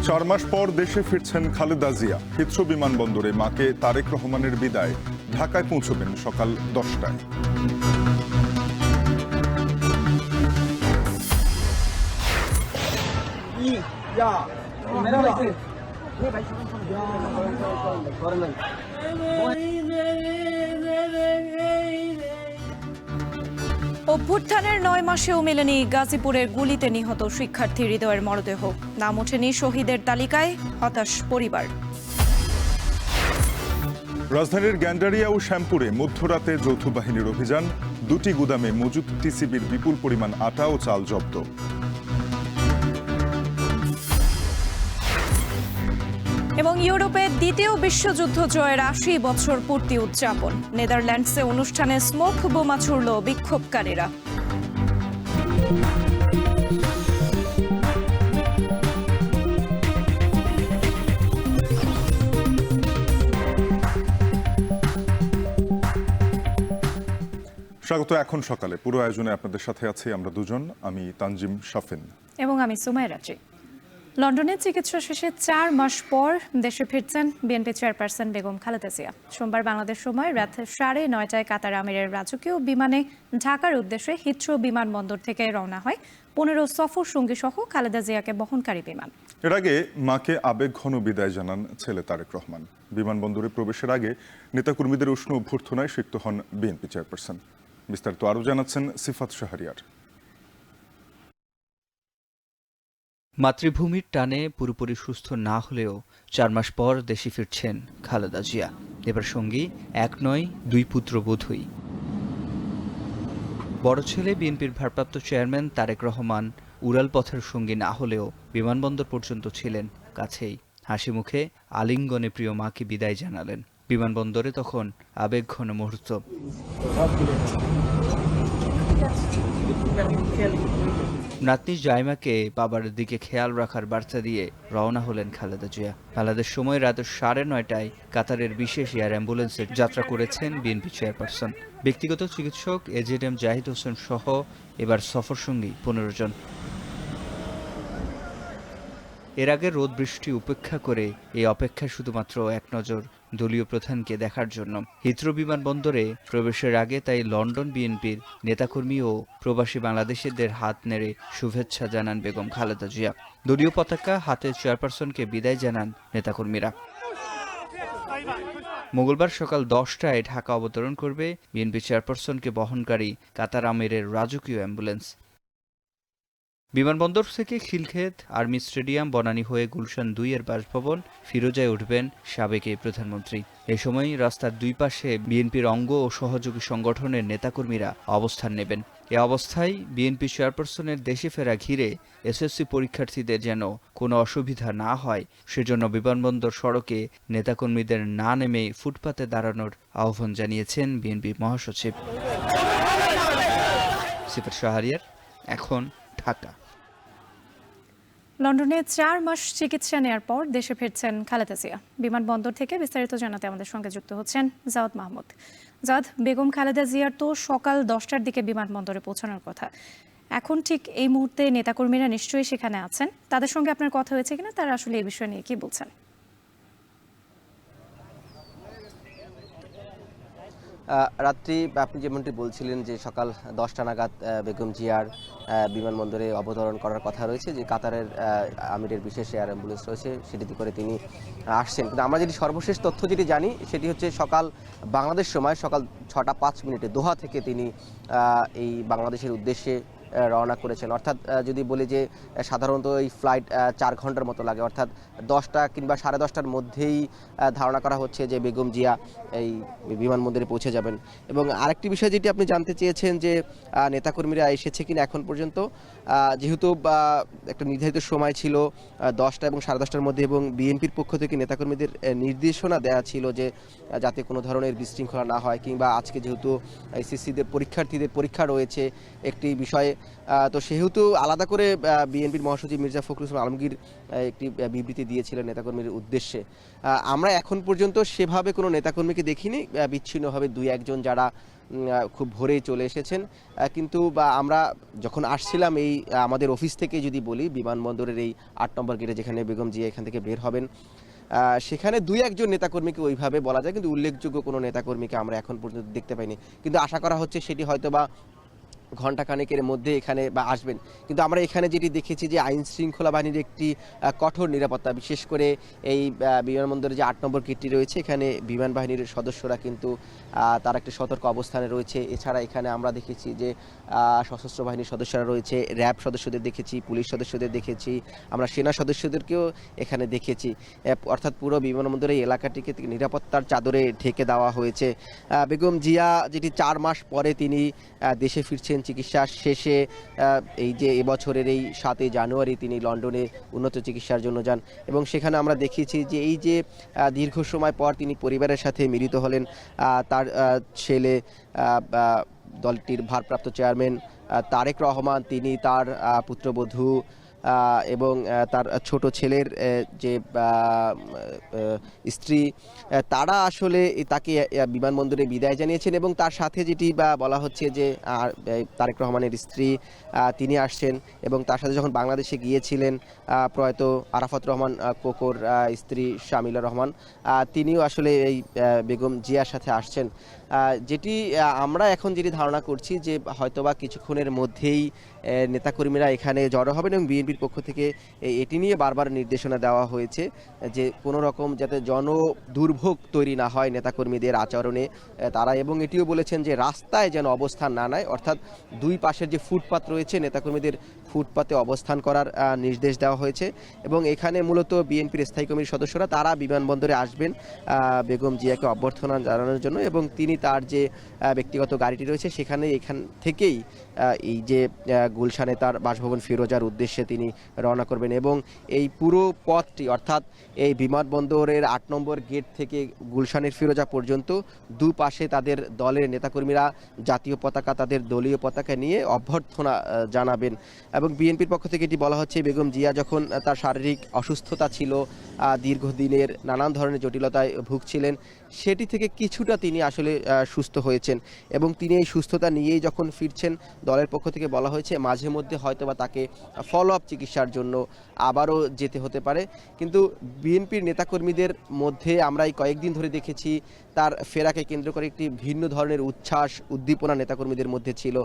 চার মাস পর দেশে ফিরছেন খালেদা জিয়া। হিথ্রো বিমানবন্দরে মাকে তারেক রহমানের বিদায়। ঢাকায় পৌঁছবেন সকাল 10টায়। অভ্যুত্থানের 9 মাসেও মেলেনি গাজীপুরের গুলিতে নিহত শিক্ষার্থী হৃদয়ের মরদেহ। নাম ওঠেনি শহীদের তালিকায়, হতাশ পরিবার। রাজধানীর গ্যান্ডারিয়া ও শ্যামপুরে মধ্যরাতে যৌথ বাহিনীর অভিযান। 2টি গুদামে মজুত টিসিবির বিপুল পরিমাণ আটা ও চাল জব্দ। এবং ইউরোপে দ্বিতীয় বিশ্বযুদ্ধ জয়ের 80 বছর পূর্তি উদযাপন। নেদারল্যান্ডসে অনুষ্ঠানে স্মোক বোমা ছুড়ল বিক্ষোভকারীরা। স্বাগত এখন সকালে। পুরো আয়োজনে আপনাদের সাথে আছি আমরা দুজন, আমি তানজিম শাফিন এবং আমি সুমাইরা রাজি। লন্ডনে চিকিৎসা শেষে 4 মাস পর দেশে ফিরছেন বিএনপি চেয়ারপারসন বেগম খালেদা জিয়া। সোমবার বাংলাদেশ সময় রাত 9:30টায় কাতার আমিরের রাজকীয় বিমানে ঢাকার উদ্দেশ্যে হিথ্রো বিমানবন্দর থেকে রওনা হয় 15 সফর সঙ্গী সহ খালেদা জিয়াকে বহনকারী বিমান। এর আগে মাকে আবেগঘন বিদায় জানান ছেলে তারেক রহমান। বিমানবন্দরে প্রবেশের আগে নেতাকর্মীদের উষ্ণ অভ্যর্থনায় সিক্ত হন বিএনপি চেয়ারপারসন। বিস্তারিত আরও জানাচ্ছেন সিফাত শাহরিয়ার। মাতৃভূমির টানে পুরোপুরি সুস্থ না হলেও 4 মাস পর দেশে ফিরছেন খালেদা জিয়া। এবার সঙ্গী এক নয়, 2 পুত্রবধূই। বড় ছেলে বিএনপির ভারপ্রাপ্ত চেয়ারম্যান তারেক রহমান উড়াল পথের সঙ্গী না হলেও বিমানবন্দর পর্যন্ত ছিলেন কাছেই। হাসি মুখে আলিঙ্গনে প্রিয় মাকে বিদায় জানালেন। বিমানবন্দরে তখন আবেগঘন মুহূর্ত। নাতনি জাইমাকে বাবার দিকে খেয়াল রাখার বার্তা দিয়ে রওনা হলেন খালেদা জিয়া। বাংলাদেশ সময় রাত 9:30টায় কাতারের বিশেষ এয়ার অ্যাম্বুলেন্সে যাত্রা করেছেন বিএনপি চেয়ারপারসন। ব্যক্তিগত চিকিৎসক এজেডএম জাহিদ হোসেন সহ এবার সফর সঙ্গী 15 জন। এর আগে রোদ বৃষ্টি উপেক্ষা করে এই অপেক্ষা শুধুমাত্র এক নজর দলীয় প্রধানকে দেখার জন্য। হিথ্রো বিমানবন্দরে প্রবেশের আগে তাই লন্ডন বিএনপির নেতাকর্মী ও প্রবাসী বাংলাদেশিদের হাত নেড়ে শুভেচ্ছা জানান বেগম খালেদা জিয়া। দলীয় পতাকা হাতে চেয়ারপারসনকে বিদায় জানান নেতাকর্মীরা। মঙ্গলবার সকাল 10টায় ঢাকা অবতরণ করবে বিএনপি চেয়ারপারসনকে বহনকারী কাতার আমিরের রাজকীয় অ্যাম্বুলেন্স। বিমানবন্দর থেকে খিলক্ষেত, আর্মি স্টেডিয়াম, বনানী হয়ে গুলশান 2 এর বাসভবন ফিরোজায় উঠবেন সাবেক এই প্রধানমন্ত্রী। এ সময় রাস্তার 2 পাশে বিএনপির অঙ্গ ও সহযোগী সংগঠনের নেতাকর্মীরা অবস্থান নেবেন। এ অবস্থায় বিএনপি চেয়ারপারসনের দেশে ফেরা ঘিরে এসএসসি পরীক্ষার্থীদের যেন কোনো অসুবিধা না হয় সেজন্য বিমানবন্দর সড়কে নেতাকর্মীদের না নেমে ফুটপাতে দাঁড়ানোর আহ্বান জানিয়েছেন বিএনপি মহাসচিব। সিফাত শাহরিয়ার, এখন ঢাকা। লন্ডনে 4 মাস চিকিৎসা নেয়ার পর দেশে ফিরছেন খালেদা জিয়া। বিমানবন্দর থেকে বিস্তারিত জানাতে আমাদের সঙ্গে যুক্ত হচ্ছেন জাওয়াদ মাহমুদ। জাওয়াদ, বেগম খালেদা জিয়ার তো সকাল 10টার দিকে বিমানবন্দরে পৌঁছানোর কথা। এখন ঠিক এই মুহূর্তে নেতাকর্মীরা নিশ্চয়ই সেখানে আছেন। তাদের সঙ্গে আপনার কথা হয়েছে কিনা, তারা আসলে এই বিষয় নিয়ে কি বলছেন? রাত্রি আপনি যেমনটি বলছিলেন যে সকাল 10টা নাগাদ বেগম জিয়ার বিমানবন্দরে অবতরণ করার কথা রয়েছে, যে কাতারের আমিরের বিশেষ এয়ার অ্যাম্বুলেন্স রয়েছে সেটিতে করে তিনি আসছেন। কিন্তু আমরা যেটি সর্বশেষ তথ্য যেটি জানি সেটি হচ্ছে সকাল বাংলাদেশ সময় সকাল 6:05 দোহা থেকে তিনি এই বাংলাদেশের উদ্দেশ্যে রওনা করেছেন। অর্থাৎ যদি বলি যে সাধারণত এই ফ্লাইট 4 ঘন্টার মতো লাগে, অর্থাৎ 10টা কিংবা 10:30টার মধ্যেই ধারণা করা হচ্ছে যে বেগম জিয়া এই বিমানবন্দরে পৌঁছে যাবেন। এবং আরেকটি বিষয় যেটি আপনি জানতে চেয়েছেন যে নেতাকর্মীরা এসেছে কিনা এখন পর্যন্ত, যেহেতু একটা নির্ধারিত সময় ছিল 10টা এবং 10:30টার মধ্যে, এবং বিএনপির পক্ষ থেকে নেতাকর্মীদের নির্দেশনা দেওয়া ছিল যে যাতে কোনো ধরনের বিশৃঙ্খলা না হয়, কিংবা আজকে যেহেতু এসএসসিদের পরীক্ষার্থীদের পরীক্ষা রয়েছে একটি বিষয়ে তো সেহেতু আলাদা করে বিএনপির মহাসচিব মির্জা ফখরুল ইসলাম আলমগীর একটি বিবৃতি দিয়েছিলেন নেতাকর্মীর উদ্দেশ্যে। আমরা এখন পর্যন্ত সেভাবে কোনো নেতাকর্মীকে দেখিনি, বিচ্ছিন্নভাবে দুই একজন যারা খুব ভোরেই চলে এসেছেন, কিন্তু আমরা যখন আসছিলাম এই আমাদের অফিস থেকে যদি বলি, বিমানবন্দরের এই ৮ নম্বর গেটে যেখানে বেগম জিয়া এখান থেকে বের হবেন, সেখানে দুই একজন নেতাকর্মীকে ওইভাবে বলা যায়, কিন্তু উল্লেখযোগ্য কোনো নেতাকর্মীকে আমরা এখন পর্যন্ত দেখতে পাইনি। কিন্তু আশা করা হচ্ছে সেটি হয়তোবা ঘণ্টাখানেকের মধ্যে এখানে বা আসবেন। কিন্তু আমরা এখানে যেটি দেখেছি যে আইন শৃঙ্খলা বাহিনীর একটি কঠোর নিরাপত্তা, বিশেষ করে এই বিমানবন্দরে যে ৮ নম্বর গেটটি রয়েছে, এখানে বিমান বাহিনীর সদস্যরা কিন্তু তার একটি সতর্ক অবস্থানে রয়েছে। এছাড়া এখানে আমরা দেখেছি যে সশস্ত্র বাহিনীর সদস্যরা রয়েছে, র্যাব সদস্যদের দেখেছি, পুলিশ সদস্যদের দেখেছি, আমরা সেনা সদস্যদেরকেও এখানে দেখেছি। অর্থাৎ পুরো বিমানবন্দরের এলাকাটিকে নিরাপত্তার চাদরে ঢেকে দেওয়া হয়েছে। বেগম জিয়া যেটি 4 মাস পরে তিনি দেশে ফিরছেন চিকিৎসা শেষে, এই যে এবছরের এই 7 জানুয়ারি তিনি লন্ডনে উন্নত চিকিৎসার জন্য যান, এবং সেখানে আমরা দেখিয়েছি যে এই যে দীর্ঘ সময় পর তিনি পরিবারের সাথে মিলিত হলেন। তার ছেলে দলটির ভারপ্রাপ্ত চেয়ারম্যান তারেক রহমান, তিনি তার পুত্রবধূ এবং তার ছোট ছেলের যে স্ত্রী, তারা আসলে তাকে বিমানবন্দরে বিদায় জানিয়েছেন। এবং তার সাথে যেটি বলা হচ্ছে যে তারেক রহমানের স্ত্রী তিনি আসছেন, এবং তার সাথে যখন বাংলাদেশে গিয়েছিলেন প্রয়াত আরাফাত রহমান কোকোর স্ত্রী শামিলা রহমান, তিনিও আসলে এই বেগম জিয়ার সাথে আসছেন। যেটি আমরা এখন যেটি ধারণা করছি যে হয়তোবা কিছুক্ষণের মধ্যেই নেতাকর্মীরা এখানে জড়ো হবেন, এবং বিএনপির পক্ষ থেকে এটি নিয়ে বারবার নির্দেশনা দেওয়া হয়েছে যে কোনো রকম যাতে দুর্ভোগ তৈরি না হয় নেতাকর্মীদের আচরণে তারা, এবং এটিও বলেছেন যে রাস্তায় যেন অবস্থান না নেয়, অর্থাৎ দুই পাশের যে ফুটপাত রয়েছে নেতাকর্মীদের ফুটপাতে অবস্থান করার নির্দেশ দেওয়া হয়েছে। এবং এখানে মূলত বিএনপির স্থায়ী কমিটির সদস্যরা তারা বিমানবন্দরে আসবেন বেগম জিয়াকে অভ্যর্থনা জানানোর জন্য, এবং তিনি তার যে ব্যক্তিগত গাড়িটি রয়েছে সেখানে এখান থেকেই এই যে গুলশানে তার বাসভবন ফিরোজার উদ্দেশ্যে তিনি রওনা করবেন। এবং এই পুরো পথটি, অর্থাৎ এই বিমানবন্দরের ৮ নম্বর গেট থেকে গুলশানের ফিরোজা পর্যন্ত দুপাশে তাদের দলের নেতাকর্মীরা জাতীয় পতাকা, তাদের দলীয় পতাকা নিয়ে অভ্যর্থনা জানাবেন। এবং বিএনপির পক্ষ থেকে এটি বলা হচ্ছে বেগম জিয়া যখন তার শারীরিক অসুস্থতা ছিল, দীর্ঘদিনের নানান ধরনের জটিলতায় ভুগছিলেন, সেটি থেকে কিছুটা তিনি আসলে সুস্থ হয়েছেন, এবং তিনি এই সুস্থতা নিয়েই যখন ফিরছেন, দলের পক্ষ থেকে বলা হয়েছে মাঝে মধ্যে হয়তোবা তাকে ফলো আপ চিকিৎসার জন্য আবারও যেতে হতে পারে। কিন্তু বিএনপির নেতাকর্মীদের মধ্যে আমরা এই কয়েকদিন ধরে দেখেছি তার ফেরাকে কেন্দ্র করে একটি ভিন্ন ধরনের উচ্ছ্বাস, উদ্দীপনা নেতাকর্মীদের মধ্যে ছিল।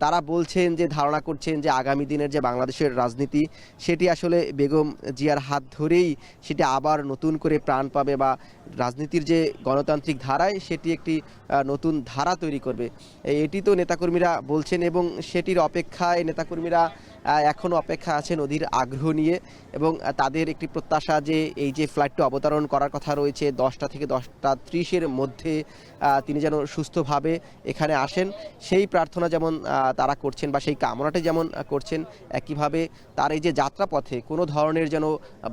তারা বলছেন যে, ধারণা করছেন যে আগামী দিনের যে বাংলাদেশের রাজনীতি, সেটি আসলে বেগম জিয়ার হাত ধরেই সেটি আবার নতুন করে প্রাণ পাবে, বা রাজনীতির যে গণতান্ত্রিক ধারায় সেটি একটি নতুন ধারা তৈরি করবে। এটি তো নেতাকর্মীরা বলছেন, এবং সেটির অপেক্ষায় নেতাকর্মীরা এখনও অপেক্ষা আছেন অধীর আগ্রহ নিয়ে, এবং তাদের একটি প্রত্যাশা যে এই যে ফ্লাইটটি অবতরণ করার কথা রয়েছে 10টা থেকে 10টা 30-এর মধ্যে তিনি যেন সুস্থভাবে এখানে আসেন, সেই প্রার্থনা যেমন তারা করছেন বা সেই কামনাটাই যেমন করছেন, একইভাবে তার এই যে যাত্রাপথে কোনো ধরনের যেন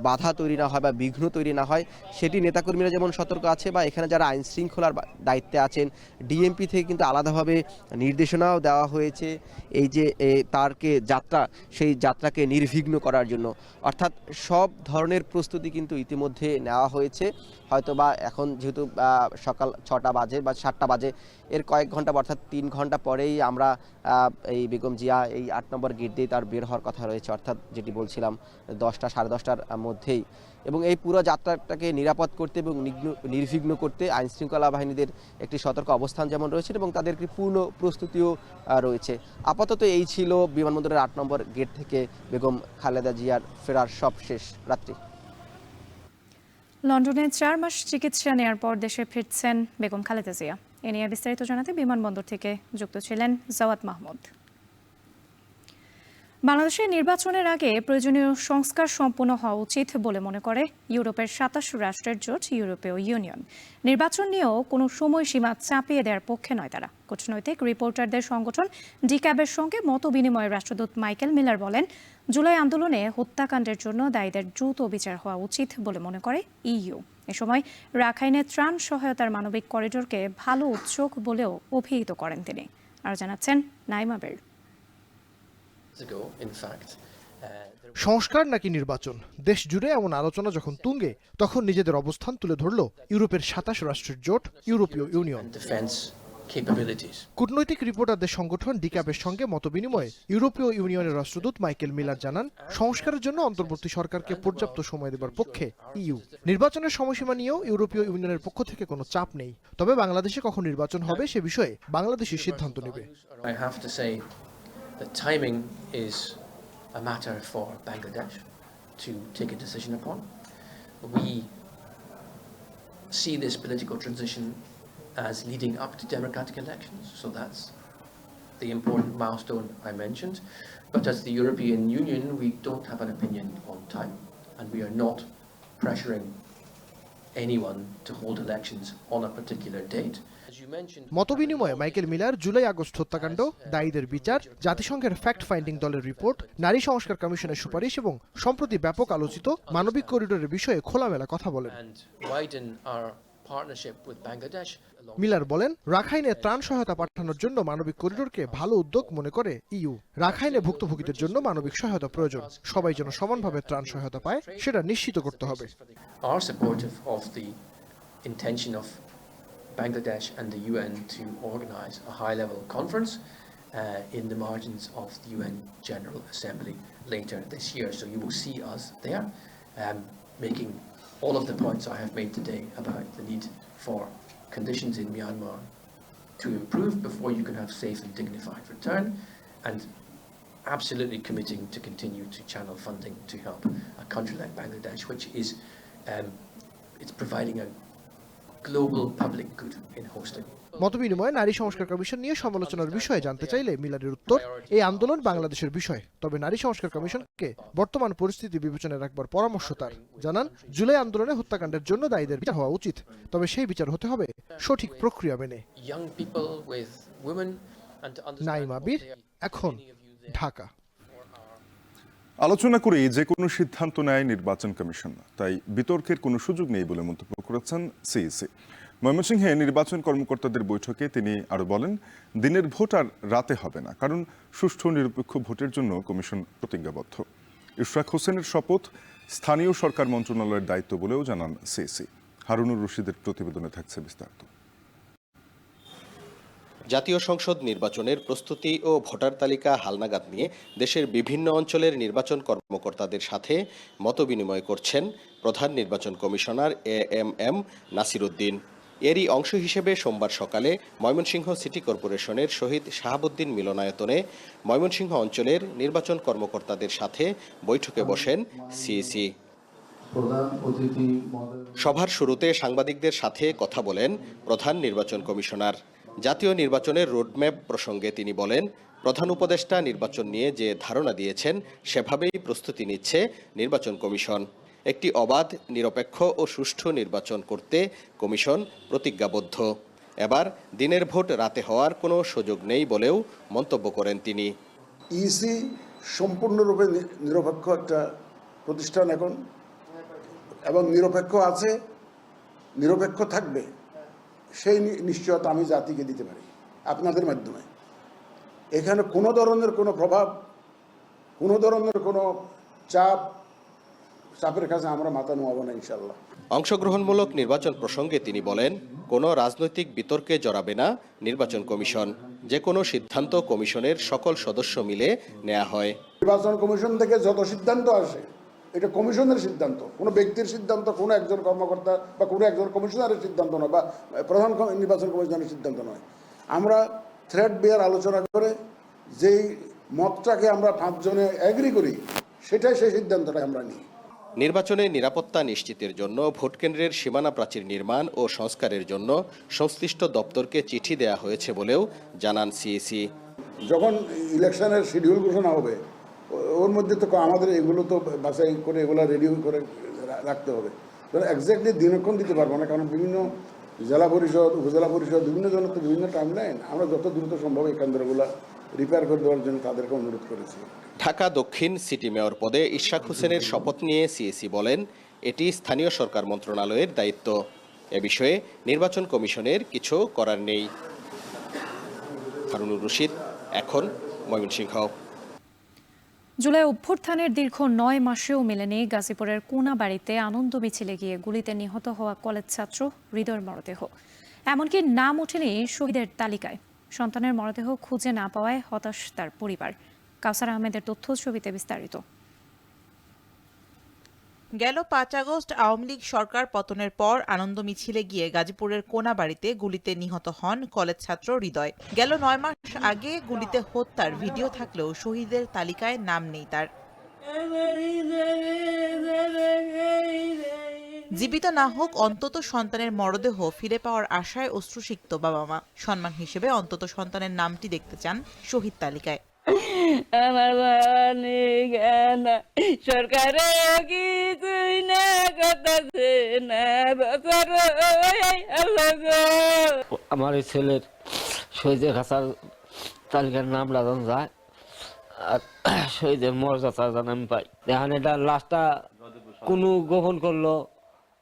বাধা তৈরি না হয় বা বিঘ্ন তৈরি না হয়, সেটি নেতাকর্মীরা যেমন সতর্ক আছে, বা এখানে যারা আইন শৃঙ্খলার দায়িত্বে আছেন ডিএমপি থেকে কিন্তু আলাদাভাবে নির্দেশনাও দেওয়া হয়েছে এই যে তারকে যাত্রা, সেই যাত্রাকে নির্বিঘ্ন করার জন্য। অর্থাৎ সব ধরনের প্রস্তুতি কিন্তু ইতিমধ্যে নেওয়া হয়েছে। হয়তোবা এখন যেহেতু সকাল 6টা বাজে বা 7টা বাজে, এর কয়েক ঘন্টা অর্থাৎ 3 ঘন্টা পরেই আমরা এই বেগম জিয়া এই 8 নম্বর গেট দিয়ে তার বের হওয়ার কথা রয়েছে, অর্থাৎ যেটি বলছিলাম 10টা সাড়ে 10টার মধ্যেই। এবং এই পুরো যাত্রাটাকে নিরাপদ করতে এবং নির্বিঘ্ন করতে আইনশৃঙ্খলা বাহিনীদের একটি সতর্ক অবস্থান যেমন রয়েছে, এবং তাদের একটি পূর্ণ প্রস্তুতিও রয়েছে। আপাতত এই ছিল বিমানবন্দরের 8 নম্বর গেট থেকে বেগম খালেদা জিয়ার ফেরার সব শেষ রাত্রি। লন্ডনে 4 মাস চিকিৎসা নেওয়ার পর দেশে ফিরছেন বেগম খালেদা জিয়া। এ নিয়ে বিস্তারিত জানাতে বিমানবন্দর থেকে যুক্ত ছিলেন জাওয়াদ মাহমুদ। বাংলাদেশের নির্বাচনের আগে প্রয়োজনীয় সংস্কার সম্পন্ন হওয়া উচিত বলে মনে করে ইউরোপের 27 রাষ্ট্রের জোট ইউরোপীয় ইউনিয়ন। নির্বাচন নিয়েও কোনো সময়সীমা চাপিয়ে দেওয়ার পক্ষে নয় তারা। কূটনৈতিক রিপোর্টারদের সংগঠন ডিক্যাবের সঙ্গে মত বিনিময়ে রাষ্ট্রদূত মাইকেল মিলার বলেন, জুলাই আন্দোলনে হত্যাকাণ্ডের জন্য দায়ীদের দ্রুত বিচার হওয়া উচিত বলে মনে করে ইইউ। এ সময় রাখাইনে ত্রাণ সহায়তার মানবিক করিডোরকে ভালো উদ্যোগ বলেও অভিহিত করেন তিনি। আর জানাচ্ছেন নাইমা বের। সংস্কার নাকি নির্বাচন, দেশ জুড়ে এমন আলোচনা যখন তুঙ্গে, তখন নিজেদের অবস্থান তুলে ধরল ইউরোপের ২৭ রাষ্ট্রের জোট ইউরোপীয় ইউনিয়ন। কূটনৈতিক রিপোর্টারদের সংগঠন ডিক্যাপের সঙ্গে মতবিনিময়ে ইউরোপীয় ইউনিয়নের রাষ্ট্রদূত মাইকেল মিলার জানান, সংস্কারের জন্য অন্তর্বর্তী সরকারকে পর্যাপ্ত সময় দেবার পক্ষে ইইউ। নির্বাচনের সময়সীমা নিয়েও ইউরোপীয় ইউনিয়নের পক্ষ থেকে কোনো চাপ নেই, তবে বাংলাদেশে কখন নির্বাচন হবে সে বিষয়ে বাংলাদেশই সিদ্ধান্ত নেবে। A matter for Bangladesh to take a decision upon. We see this political transition as leading up to democratic elections, so that's the important milestone I mentioned. But as the European Union, we don't have an opinion on time, and we are not pressuring anyone to hold elections on a particular date. মতবিনিময়ে Michael Miller July August হত্যাকাণ্ড, দায়ীদের বিচার, জাতিসংঘের fact finding দলের report, নারী সংস্কার কমিশনের সুপারিশ এবং সম্প্রতি ব্যাপক আলোচিত মানবিক করিডোরের বিষয়ে খোলামেলা কথা বলেন। মিলার বলেন, রাখাইনে ত্রাণ সহায়তা পাঠানোর জন্য মানবিক করিডোরকে ভালো উদ্যোগ মনে করে ইইউ। রাখাইনে ভুক্তভোগীদের জন্য মানবিক সহায়তা প্রয়োজন, সবাই যেন সমানভাবে ত্রাণ সহায়তা পায় সেটা নিশ্চিত করতে হবে। Bangladesh and the UN to organize a high-level conference in the margins of the UN General Assembly later this year. So you will see us there making all of the points I have made today about the need for conditions in Myanmar to improve before you can have safe and dignified return, and absolutely committing to continue to channel funding to help a country like Bangladesh, which is it's providing a global public good in hosting. মতবিনিময়ে নারী সংস্কার commission নিয়ে সমালোচনার বিষয়ে জানতে চাইলে মিলারের উত্তর, এই আন্দোলন বাংলাদেশের বিষয়, তবে নারী সংস্কার কমিশনকে বর্তমান পরিস্থিতি বিবেচনায় রাখবার পরামর্শ তার। জানান, জুলাই আন্দোলনে হত্যাকাণ্ডের জন্য দায়ীদের বিচার হওয়া উচিত, তবে সেই বিচার হতে হবে সঠিক প্রক্রিয়া মেনে। নাইম আবির, এখন, ঢাকা। আলোচনা করে যে কোনো সিদ্ধান্ত নেয় নির্বাচন কমিশন, তাই বিতর্কের কোনো সুযোগ নেই বলে মন্তব্য করেছেন সিইসি। ময়মনসিংহে নির্বাচন কর্মকর্তাদের বৈঠকে তিনি আরও বলেন, দিনের ভোট আর রাতে হবে না, কারণ সুষ্ঠু নিরপেক্ষ ভোটের জন্য কমিশন প্রতিজ্ঞাবদ্ধ। ইশরাক হোসেনের শপথ স্থানীয় সরকার মন্ত্রণালয়ের দায়িত্ব বলেও জানান সিইসি। হারুনুর রশিদের প্রতিবেদনে থাকছে বিস্তারিত। জাতীয় সংসদ নির্বাচনের প্রস্তুতি ও ভোটার তালিকা হালনাগাদ নিয়ে দেশের বিভিন্ন অঞ্চলের নির্বাচন কর্মকর্তাদের সাথে মতবিনিময় করছেন প্রধান নির্বাচন কমিশনার AMM নাসির উদ্দিন। এরই অংশ হিসেবে সোমবার সকালে ময়মনসিংহ সিটি কর্পোরেশনের শহীদ শাহাবুদ্দিন মিলনায়তনে ময়মনসিংহ অঞ্চলের নির্বাচন কর্মকর্তাদের সাথে বৈঠকে বসেন সিইসি। সভার শুরুতে সাংবাদিকদের সাথে কথা বলেন প্রধান নির্বাচন কমিশনার। জাতীয় নির্বাচনের রোডম্যাপ প্রসঙ্গে তিনি বলেন, প্রধান উপদেষ্টা নির্বাচন নিয়ে যে ধারণা দিয়েছেন সেভাবেই প্রস্তুতি নিচ্ছে নির্বাচন কমিশন। একটি অবাধ, নিরপেক্ষ ও সুষ্ঠু নির্বাচন করতে কমিশন প্রতিজ্ঞাবদ্ধ। এবার দিনের ভোট রাতে হওয়ার কোনো সুযোগ নেই বলেও মন্তব্য করেন তিনি। ইসি সম্পূর্ণরূপে নিরপেক্ষ একটা প্রতিষ্ঠান এখন, এবং নিরপেক্ষ আছে, নিরপেক্ষ থাকবে, সেই নিশ্চয়তা আমি জাতিকে দিতে পারি আপনাদের মাধ্যমে। এখানে কোনো ধরনের কোনো প্রভাব, কোনো ধরনের কোনো চাপের কাছে আমরা মাথা নোয়াবো না ইনশাল্লাহ। অংশগ্রহণমূলক নির্বাচন প্রসঙ্গে তিনি বলেন, কোনো রাজনৈতিক বিতর্কে জড়াবে না নির্বাচন কমিশন। যে কোনো সিদ্ধান্ত কমিশনের সকল সদস্য মিলে নেওয়া হয়। নির্বাচন কমিশন থেকে যত সিদ্ধান্ত আসে এটা কমিশনের সিদ্ধান্ত, কোনো ব্যক্তির সিদ্ধান্ত, কোনো একজন কর্মকর্তা বা কোনো একজন কমিশনারের সিদ্ধান্ত নয়, বা প্রধান নির্বাচন কমিশনের সিদ্ধান্ত নয়। আমরা থ্রেড বেয়ার আলোচনা করে যেই মতটাকে আমরা 5 জনে এগ্রি করি, সেটাই সেই সিদ্ধান্তটা আমরা নিই। নির্বাচনে নিরাপত্তা নিশ্চিতের জন্য ভোটকেন্দ্রের সীমানা প্রাচীর নির্মাণ ও সংস্কারের জন্য সংশ্লিষ্ট দপ্তরকে চিঠি দেওয়া হয়েছে বলেও জানান সিইসি। যখন ইলেকশনের শিডিউল ঘোষণা হবে, ওর মধ্যে তো আমাদের এগুলো তো বাছাই করে এগুলো রেডি করে রাখতে হবে। এক্স্যাক্টলি দিনক্ষণ দিতে পারবো না, কারণ বিভিন্ন জেলা পরিষদ, উপজেলা পরিষদ, বিভিন্ন জনের তো বিভিন্ন টাইম লাইন। আমরা যত দ্রুত সম্ভব এই কেন্দ্রগুলো রিপেয়ার করে দেওয়ার জন্য তাদেরকে অনুরোধ করেছি। ঢাকা দক্ষিণ সিটি মেয়র পদে ইশরাক হোসেনের শপথ নিয়ে সিইসি বলেন, এটি স্থানীয় সরকার মন্ত্রণালয়ের দায়িত্ব। এ বিষয়ে নির্বাচন কমিশনের কিছু করার নেই। হারুনুর রশিদ, এখন, ময়মনসিংহ। জুলাই অভ্যুত্থানের দীর্ঘ 9 মাসেও মেলেনি গাজীপুরের কোনাবাড়িতে আনন্দ মিছিলে গিয়ে গুলিতে নিহত হওয়া কলেজ ছাত্র হৃদয়ের মরদেহ। এমনকি নাম ওঠেনি শহীদের তালিকায়। সন্তানের মরদেহ খুঁজে না পাওয়ায় হতাশ তার পরিবার। কাউসার আহমেদের তথ্য ছবিতে বিস্তারিত। গেল 5 আগস্ট আওয়ামী লীগ সরকার পতনের পর আনন্দ মিছিলে গিয়ে গাজীপুরের কোনাবাড়িতে গুলিতে নিহত হন কলেজ ছাত্র হৃদয়। গেল 9 মাস আগে গুলিতে হত্যার ভিডিও থাকলেও শহীদের তালিকায় নাম নেই তার। জীবিত না হোক, অন্তত সন্তানের মরদেহ ফিরে পাওয়ার আশায় অশ্রুসিক্ত বাবা মা। সম্মান হিসেবে অন্তত সন্তানের নামটি দেখতে চান শহীদ তালিকায়। আমার সরকারে কিছুই না করতেছে না, আমার এই ছেলের শহীদের খাতার তালিকার নাম লাগানো যায় আর শহীদের মর্যাদা যেন আমি পাই। এখন এটা লাশটা কোনো গোপন করলো,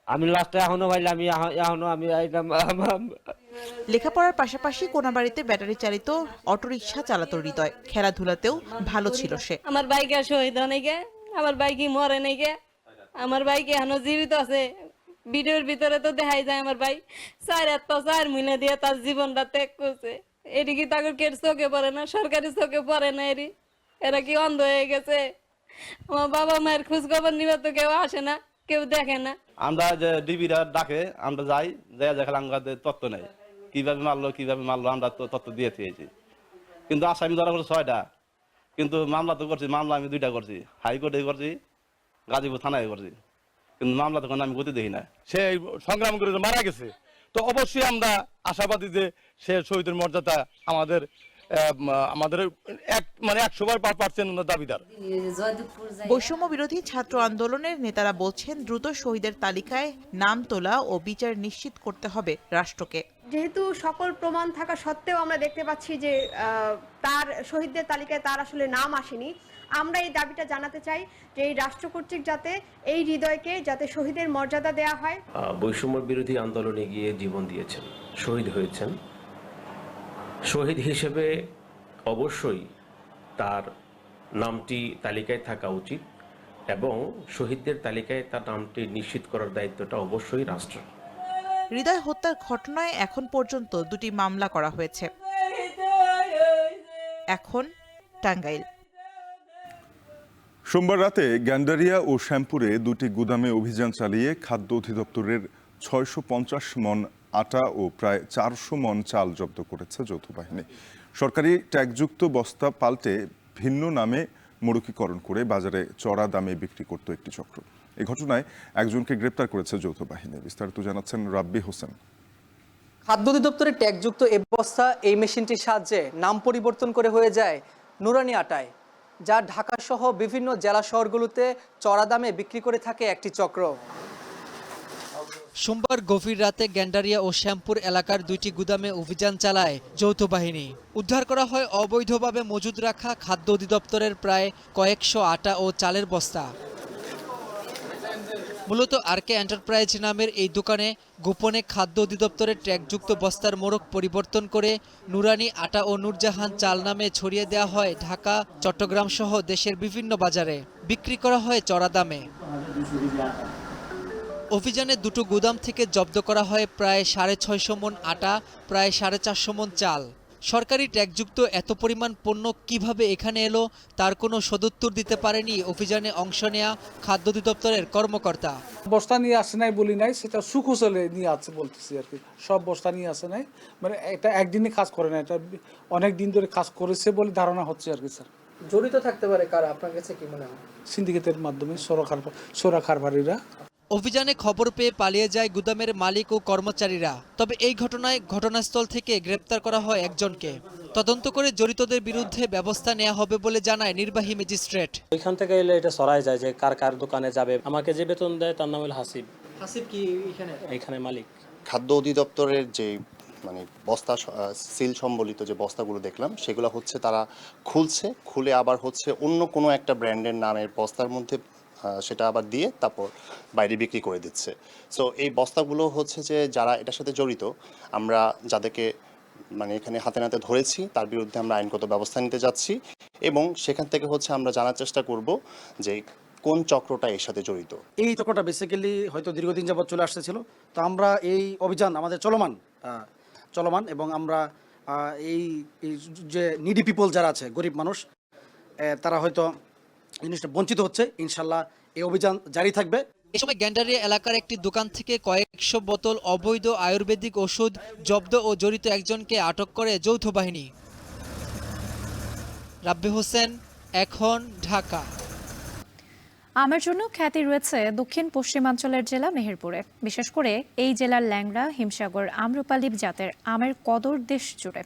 আমি লাশটা এখনো পাইলে আমি এখনো আমি লেখাপড়ার পাশাপাশি কোনাবাড়িতে ব্যাটারি চালিত অটোরিকশা চালাতো হৃদয়। খেলাধুলাতেও ভালো ছিল সে। আমার বাইকে শহীদ হয় নাকি, আমার বাইকে মরে নাকি, আমার বাইকে এখনো জীবিত আছে। ভিডিওর ভিতরে তো দেখাই যায় আমার ভাই 4 মহিনা দিয়ে তার জীবনটা ত্যাগ করছে। এটি কি তাকে কেট চোখে পড়ে না? সরকারি চোখে পড়ে না? এরা কি অন্ধ হয়ে গেছে? আমার বাবা মায়ের খোঁজ খবর নিবে তো কেউ আসে না, কেউ দেখে না। আমরা যে ডিবিরা ডাকে আমরা যাই, দেখালে আমাদের তথ্য নেই কিভাবে মারলো আমরা তথ্য দিয়ে দিয়েছি। কিন্তু আসামি ধরা করছে 6টা, কিন্তু মামলা তো করছি, মামলা আমি 2টা করছি, হাইকোর্টে করছি, গাজীপুর থানায় করছি, কিন্তু মামলা তখন আমি গতি দেখি না। সে সংগ্রাম করে মারা গেছে, তো অবশ্যই আমরা আশাবাদী যে সে শহীদের মর্যাদা আমাদের 100% দাবিদার। বৈষম্য বিরোধী ছাত্র আন্দোলনের নেতারা বলছেন, দ্রুত শহীদের তালিকায় নাম তোলা ও বিচার নিশ্চিত করতে হবে রাষ্ট্রকে। যেহেতু সকল প্রমাণ থাকা সত্ত্বেও আমরা দেখতে পাচ্ছি যে তার শহীদদের তালিকায় তার আসলে নাম আসেনি, আমরা এই দাবিটা জানাতে চাই যে এই রাষ্ট্র কর্তৃক যাতে এই হৃদয়কে যাতে শহীদের মর্যাদা দেয়া হয়। বৈষম্য বিরোধী আন্দোলনে গিয়ে জীবন দিয়েছেন, শহীদ হয়েছেন। শহীদ হিসেবে অবশ্যই তার নামটি তালিকায় থাকা উচিত এবং শহীদদের তালিকায় তার নামটি নিশ্চিত করার দায়িত্বটা অবশ্যই রাষ্ট্র। হৃদয় হত্যার ঘটনায় এখন পর্যন্ত 2টি মামলা করা হয়েছে। এখন টাঙ্গাইল। সোমবার রাতে গ্যান্ডারিয়া ও শ্যামপুরে 2টি গুদামে অভিযান চালিয়ে খাদ্য অধিদপ্তরের 650 মন আটা ও প্রায় 400 মন চাল জব্দ করেছে যৌথ বাহিনী। সরকারি ট্যাগযুক্ত বস্তা পাল্টে ভিন্ন নামে মরুকীকরণ করে বাজারে চড়া দামে বিক্রি করত একটি চক্র। এই ঘটনায় একজনকে গ্রেপ্তার করেছে যৌথ বাহিনী। বিস্তারিত জানাচ্ছেন রাব্বি হোসেন। খাদ্য অধিদপ্তরের ট্যাগযুক্ত এই বস্তা এই মেশিনটির সাহায্যে নাম পরিবর্তন করে হয়ে যায় নুরানি আটায়, যা ঢাকা সহ বিভিন্ন জেলা শহরগুলোতে চড়া দামে বিক্রি করে থাকে একটি চক্র। সোমবার গভীর রাতে গ্যান্ডারিয়া ও শ্যামপুর এলাকার 2টি গুদামে অভিযান চালায় যৌথ বাহিনী। উদ্ধার করা হয় অবৈধভাবে মজুদ রাখা খাদ্য অধিদপ্তরের প্রায় কয়েকশো আটা ও চালের বস্তা। মূলত আরকে এন্টারপ্রাইজ নামের এই দোকানে গোপনে খাদ্য অধিদপ্তরের ট্যাগযুক্ত বস্তার মোড়ক পরিবর্তন করে নুরানি আটা ও নূরজাহান চাল নামে ছড়িয়ে দেওয়া হয় ঢাকা, চট্টগ্রাম সহ দেশের বিভিন্ন বাজারে। বিক্রি করা হয় চড়া দামে। অভিযানে 2টো গুদাম থেকে জব্দ করা হয় প্রায় 650 মন আটা, প্রায় 450 মন চাল। সরকারি ট্যাগযুক্ত এত পরিমাণ পণ্য কিভাবে এখানে এলো তার কোনো সদুত্তর দিতে পারেনি অভিযানে অংশ নেয়া খাদ্য অধিদপ্তরের কর্মকর্তা। বস্তা নিয়ে আসে নাই বলি নাই, সেটা সুকুশলে নিয়ে আছে বলতেছি আর কি। সব বস্তা নিয়ে আসে নাই, মানে এটা একদিনে কাজ করে না, এটা অনেক দিন ধরে কাজ করেছে বলে ধারণা হচ্ছে আর কি। স্যার, জড়িত থাকতে পারে কারা আপনার কাছে কি মনে হয়? সিন্ডিকেটের মাধ্যমে সোরা কারবারিরা। অভিযানে খবর পেয়ে পালিয়ে যায় গুদামের মালিক ও কর্মচারীরা। তবে এই ঘটনায় ঘটনাস্থল থেকে গ্রেপ্তার করা হয় একজনকে। তদন্ত করে জড়িতদের বিরুদ্ধে ব্যবস্থা নেওয়া হবে বলে জানায় নির্বাহী ম্যাজিস্ট্রেট। এখান থেকে এলে এটা সরাই যায় যে কার কার দোকানে যাবে। আমাকে যে বেতন দেয় তার নাম হলো হাসিব। হাসিব কি এখানে মালিক? খাদ্য অধিদপ্তরের যে বস্তা সিল সম্বলিত যে বস্তাগুলো দেখলাম, সেগুলো হচ্ছে তারা খুলে আবার অন্য কোনো একটা ব্র্যান্ডের নামের বস্তার মধ্যে সেটা আবার দিয়ে তারপর বাইরে বিক্রি করে দিচ্ছে। সো এই বস্তাগুলো যে যারা এটার সাথে জড়িত, আমরা যাদেরকে এখানে হাতে নাতে ধরেছি তার বিরুদ্ধে আমরা আইনগত ব্যবস্থা নিতে যাচ্ছি। এবং সেখান থেকে হচ্ছে আমরা জানার চেষ্টা করব যে কোন চক্রটা এর সাথে জড়িত। এই চক্রটা বেসিক্যালি হয়তো দীর্ঘদিন যাবৎ চলে আসতেছিল। তো আমরা এই অভিযান আমাদের চলমান এবং আমরা এই যে নিডি পিপল যারা আছে, গরিব মানুষ, তারা হয়তো জিনিসটা বঞ্চিত হচ্ছে। ইনশাল্লাহ এই অভিযান জারি থাকবে। এ সময় গ্যান্ডারিয়া এলাকার একটি দোকান থেকে কয়েকশো বোতল অবৈধ আয়ুর্বেদিক ওষুধ জব্দ ও জড়িত একজনকে আটক করে যৌথ বাহিনী। রাব্বি হোসেন, এখন, ঢাকা। আমের জন্য খ্যাতি রয়েছে দক্ষিণ পশ্চিমাঞ্চলের জেলা মেহেরপুরে। বিশেষ করে এই জেলার ল্যাংড়া, হিমসাগর, আম্রপালি জাতের আমের কদর দেশ জুড়ে।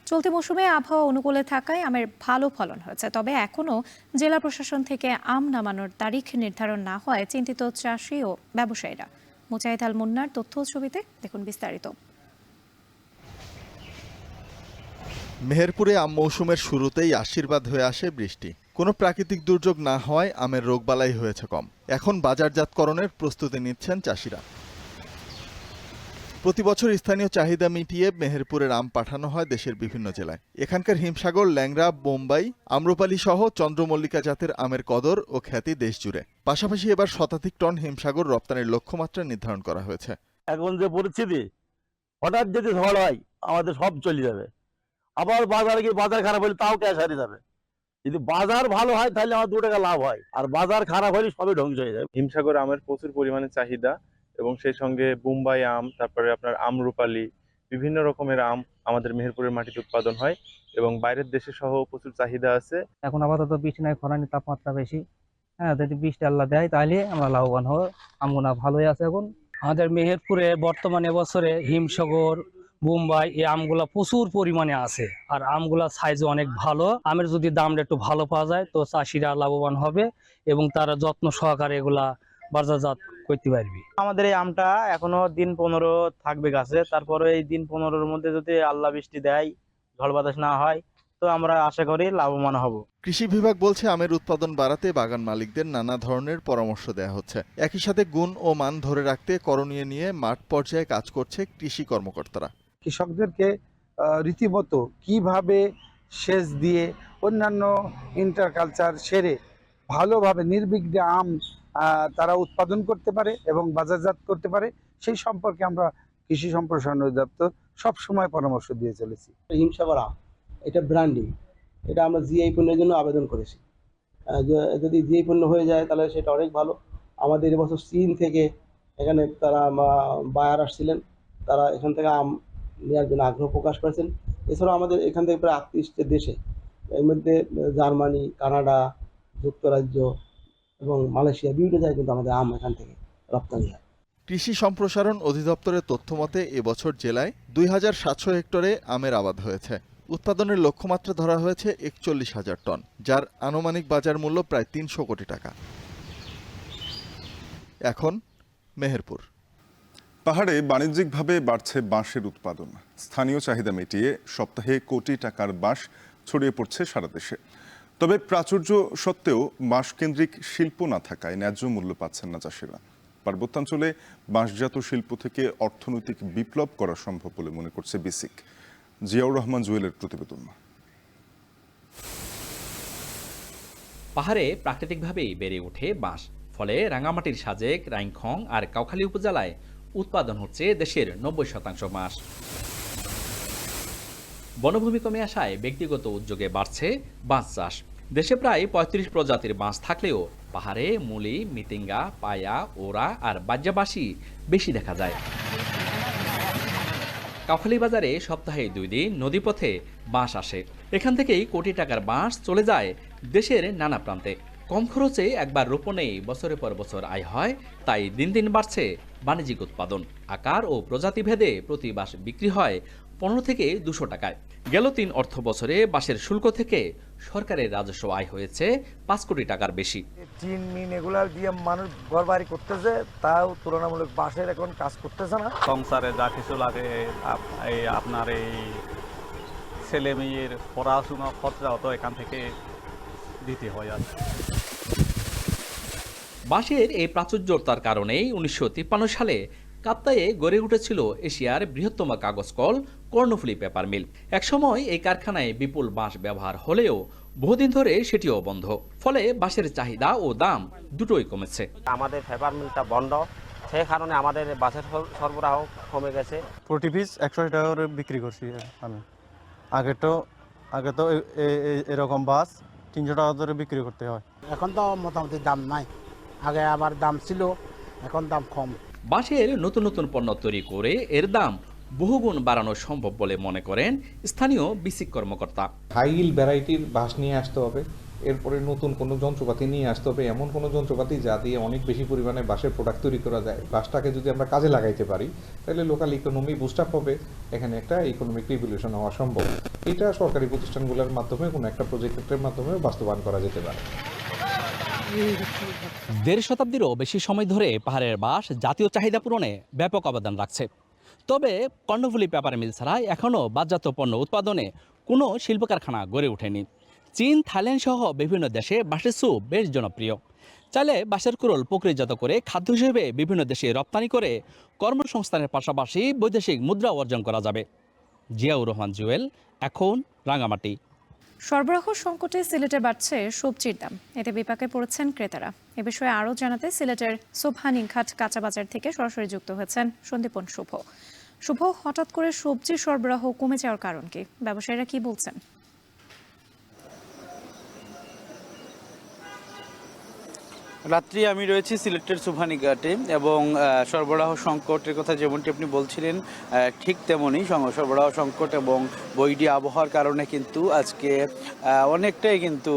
চলতি মৌসুমে আবহাওয়া অনুকূলে থাকায় আমের ভালো ফলন হয়েছে। তবে এখনও জেলা প্রশাসন থেকে আম নামানোর তারিখ নির্ধারণ না হওয়ায় চিন্তিত চাষি ও ব্যবসায়ীরা। মুজাহিদ আল মুন্নার তথ্য ছবিতে দেখুন বিস্তারিত। মেহেরপুরে আম মৌসুমের শুরুতেই আশীর্বাদ হয়ে আসে বৃষ্টি। কোনো প্রাকৃতিক দুর্যোগ না হওয়ায় আমের রোগবালাই হয়েছে কম। এখন বাজারজাতকরণের প্রস্তুতি নিচ্ছেন চাষিরা। প্রতি বছর স্থানীয় চাহিদা মিটিয়ে মেহেরপুরের আম পাঠানো হয় দেশের বিভিন্ন জেলায়। এখানকার হিমসাগর, ল্যাংড়া, বোম্বাই, আম্রপালি সহ চন্দ্রমল্লিকা জাতের আমের কদর ও খ্যাতি দেশ জুড়ে। পাশাপাশি এবার শতাধিক টন হিমসাগর রপ্তানির লক্ষ্যমাত্রা নির্ধারণ করা হয়েছে। এখন যে পরিস্থিতি, হঠাৎ যদি ঝড় হয় আমাদের সব চলে যাবে। আবার বাজারে গিয়ে বাজার খারাপ হলে তাও ক্যাশ হারিয়ে যাবে। যদি বাজার ভালো হয় তাহলে আমার 2 টাকা লাভ হয়, আর বাজার খারাপ হলে সবই ধ্বংস হয়ে যায়। হিমসাগর আমের প্রচুর পরিমাণে চাহিদা এবং সেই সঙ্গে বোম্বাই আম, তারপরে আপনার আম্রপালি, বিভিন্ন রকমের আম আমাদের মেহেরপুরের মাটিতে উৎপাদন হয় এবং বাইরের দেশে সহ প্রচুর চাহিদা আছে। এখন আপাতত বৃষ্টি নাই, খরানি তাপমাত্রা বেশি। যদি বৃষ্টি আল্লাহ দেয় তাহলে আমরা লাভবান হব। আমগুলা ভালোই আছে। এখন আমাদের মেহেরপুরে বর্তমানে বছরে হিমসাগর, বোম্বাই এই আমগুলা প্রচুর পরিমাণে আছে, আর আমগুলা সাইজও অনেক ভালো। আমের যদি দামটা একটু ভালো পাওয়া যায় তো চাষিরা লাভবান হবে এবং তারা যত্ন সহকারে এগুলা বাজারজাত করতে পারবে। আমাদের এই আমটা এখনো দিন 15 থাকবে গাছে। তারপরে এই দিন 15-র মধ্যে যদি আল্লাহ বৃষ্টি দেয়, ঝড় বাতাস না হয়, তো আমরা আশা করি লাভবান হব। কৃষি বিভাগ বলছে আমের উৎপাদন বাড়াতে বাগান মালিকদের নানা ধরনের পরামর্শ দেওয়া হচ্ছে। একই সাথে গুণ ও মান ধরে রাখতে করণীয় নিয়ে মাঠ পর্যায়ে কাজ করছে কৃষি কর্মকর্তারা। কৃষকদেরকে রীতিমতো কিভাবে সেচ দিয়ে অন্যান্য ইন্টারকালচার সেরে ভালোভাবে নির্বিঘ্নে আম তারা উৎপাদন করতে পারে এবং বাজারজাত করতে পারে, সেই সম্পর্কে আমরা কৃষি সম্প্রসারণ অধিদপ্তর সবসময় পরামর্শ দিয়ে চলেছি। হিমসাগর আম, এটা ব্র্যান্ডিং, এটা আমরা জিআই পণ্যের জন্য আবেদন করেছি। যদি জিআই পণ্য হয়ে যায় তাহলে সেটা অনেক ভালো। আমাদের এবছর চীন থেকে এখানে তারা বায়ার আসছিলেন, তারা এখান থেকে আম নেওয়ার জন্য আগ্রহ প্রকাশ করেছেন। এছাড়াও আমাদের এখান থেকে প্রায় 38টি দেশে, এর মধ্যে জার্মানি, কানাডা, যুক্তরাজ্য এবং মালয়েশিয়া, বিভিন্ন জায়গায় কিন্তু আমাদের আম এখান থেকে রপ্তানি হয়। কৃষি সম্প্রসারণ অধিদপ্তরের তথ্যমতে এবছর জেলায় 2700 হেক্টরে আমের আবাদ হয়েছে। উৎপাদনের লক্ষ্যমাত্রা ধরা হয়েছে 41,000 টন, যার আনুমানিক বাজার মূল্য প্রায় 300 কোটি টাকা। এখন মেহেরপুর। পাহাড়ে বাণিজ্যিকভাবে বাড়ছে বাঁশের উৎপাদন। স্থানীয় চাহিদা মিটিয়ে সপ্তাহে কোটি টাকার বাঁশ ছড়িয়ে পড়ছে সারা দেশে। তবে প্রাচুর্য সত্ত্বেও বাঁশকেন্দ্রিক শিল্প না থাকায় ন্যায্য মূল্য পাচ্ছেন না চাষিরা। পার্বত্যাঞ্চলে বাঁশজাত শিল্প থেকে অর্থনৈতিক বিপ্লব করা সম্ভব বলে মনে করছে বিসিক। জিয়াউর রহমান জুয়েলের প্রতিবেদন। পাহাড়ে প্রাকৃতিকভাবেই বেড়ে ওঠে বাঁশ, ফলে রাঙামাটির সাজেক, রাইংখং আর কাউখালী উপজেলায় উৎপাদন হচ্ছে দেশের 90% বাঁশ। বনভূমি কমে আসায় ব্যক্তিগত উদ্যোগে বাড়ছে বাঁশ চাষ। দেশে প্রায় 35 প্রজাতির বাঁশ থাকলেও পাহাড়ে মুলি, মিতিঙ্গা, পায়া, ওরা আর বাজ্যাবাসী বেশি দেখা যায়। কাউখালী বাজারে সপ্তাহে 2 দিন নদীপথে বাঁশ আসে। এখান থেকেই কোটি টাকার বাঁশ চলে যায় দেশের নানা প্রান্তে। কম খরচে একবার রোপণেই বছরের পর বছর আয় হয়, তাই দিন দিন বাড়ছে বাণিজ্যিক উৎপাদন। আকার ও প্রজাতি ভেদে প্রতি বাঁশ বিক্রি হয় 15 থেকে 200 টাকায়। গেল 3 অর্থ বছরে বাঁশের শুল্ক থেকে সরকারের রাজস্ব আয় হয়েছে 5 কোটি টাকার বেশি। চিন মিন এগুলা দিয়ে মানুষ ঘর বাড়ি করতেছে, তাও তুলনামূলক বাঁশের এখন কাজ করতেছে না। সংসারে যা কিছু লাগে, আপনার এই ছেলে মেয়ের পড়াশোনা খরচাও তো এখান থেকে দিতে হয়। আর বাঁশের এই প্রাচুর্যতার কারণেই 1953 সালে কাপ্তাইয়ে গড়ে উঠেছিল এশিয়ার বৃহত্তম কাগজ কল কর্ণফুলী পেপার মিল। একসময় এই কারখানায় বিপুল বাঁশ ব্যবহার হলেও বহুদিন ধরে সেটিও বন্ধ, ফলে বাঁশের চাহিদা ও দাম দুটোই কমেছে। আমাদের পেপার মিলটা বন্ধ, সেই কারণে আমাদের বাসের সরবরাহ কমে গেছে। প্রতি পিস 100 টাকা করে বিক্রি করছি আমি। আগে তো এরকম বাস 300 টাকা ধরে বিক্রি করতে হয়। এখন তো মোটামুটি দাম নাই, আগে আবার দাম ছিল, এখন দাম কম। বাঁশের নতুন নতুন পণ্য তৈরি করে এর দাম বহুগুণ বাড়ানো সম্ভব বলে মনে করেন স্থানীয় বিসিক কর্মকর্তা। হাই ইল্ড ভ্যারাইটির বাঁশ নিয়ে আসতে হবে, এরপরে নতুন কোনো যন্ত্রপাতি নিয়ে আসতে হবে, এমন কোনো যন্ত্রপাতি যা দিয়ে অনেক বেশি পরিমাণে বাঁশের প্রোডাক্ট তৈরি করা যায়। বাঁশটাকে যদি আমরা কাজে লাগাইতে পারি তাহলে লোকাল ইকোনমি বুস্ট আপ হবে, এখানে একটা ইকোনমিক রিভলিউশন হওয়া সম্ভব। এটা সরকারি প্রতিষ্ঠানগুলোর মাধ্যমে কোনো একটা প্রজেক্টের মাধ্যমে বাস্তবায়ন করা যেতে পারে। 1.5 শতাব্দীরও বেশি সময় ধরে পাহাড়ের বাঁশ জাতীয় চাহিদা পূরণে ব্যাপক অবদান রাখছে। তবে কর্ণফুলী পেপার মিল ছাড়া এখনও বাঁশজাত পণ্য উৎপাদনে কোনো শিল্প কারখানা গড়ে ওঠেনি। চীন, থাইল্যান্ড সহ বিভিন্ন দেশে বাঁশের স্যুপ বেশ জনপ্রিয়। চাইলে বাঁশের কুড়োল প্রক্রিয়াজাত করে খাদ্য হিসেবে বিভিন্ন দেশে রপ্তানি করে কর্মসংস্থানের পাশাপাশি বৈদেশিক মুদ্রা অর্জন করা যাবে। জিয়াউর রহমান জুয়েল, এখন রাঙামাটি। সরবরাহ সংকটে সিলেটে বাড়ছে সবজির দাম, এতে বিপাকে পড়েছেন ক্রেতারা। এ বিষয়ে আরও জানাতে সিলেটের সোবহানিঘাট কাঁচা বাজার থেকে সরাসরি যুক্ত হয়েছেন সন্দীপন শুভ। হঠাৎ করে সবজির সরবরাহ কমে যাওয়ার কারণ কি, ব্যবসায়ীরা কি বলছেন? রাত্রি আমি রয়েছি সিলেটের সোবহানিঘাটে এবং সরবরাহ সংকটের কথা যেমনটি আপনি বলছিলেন ঠিক তেমনই সরবরাহ সংকট এবং বৈরী আবহাওয়ার কারণে কিন্তু আজকে অনেকটাই কিন্তু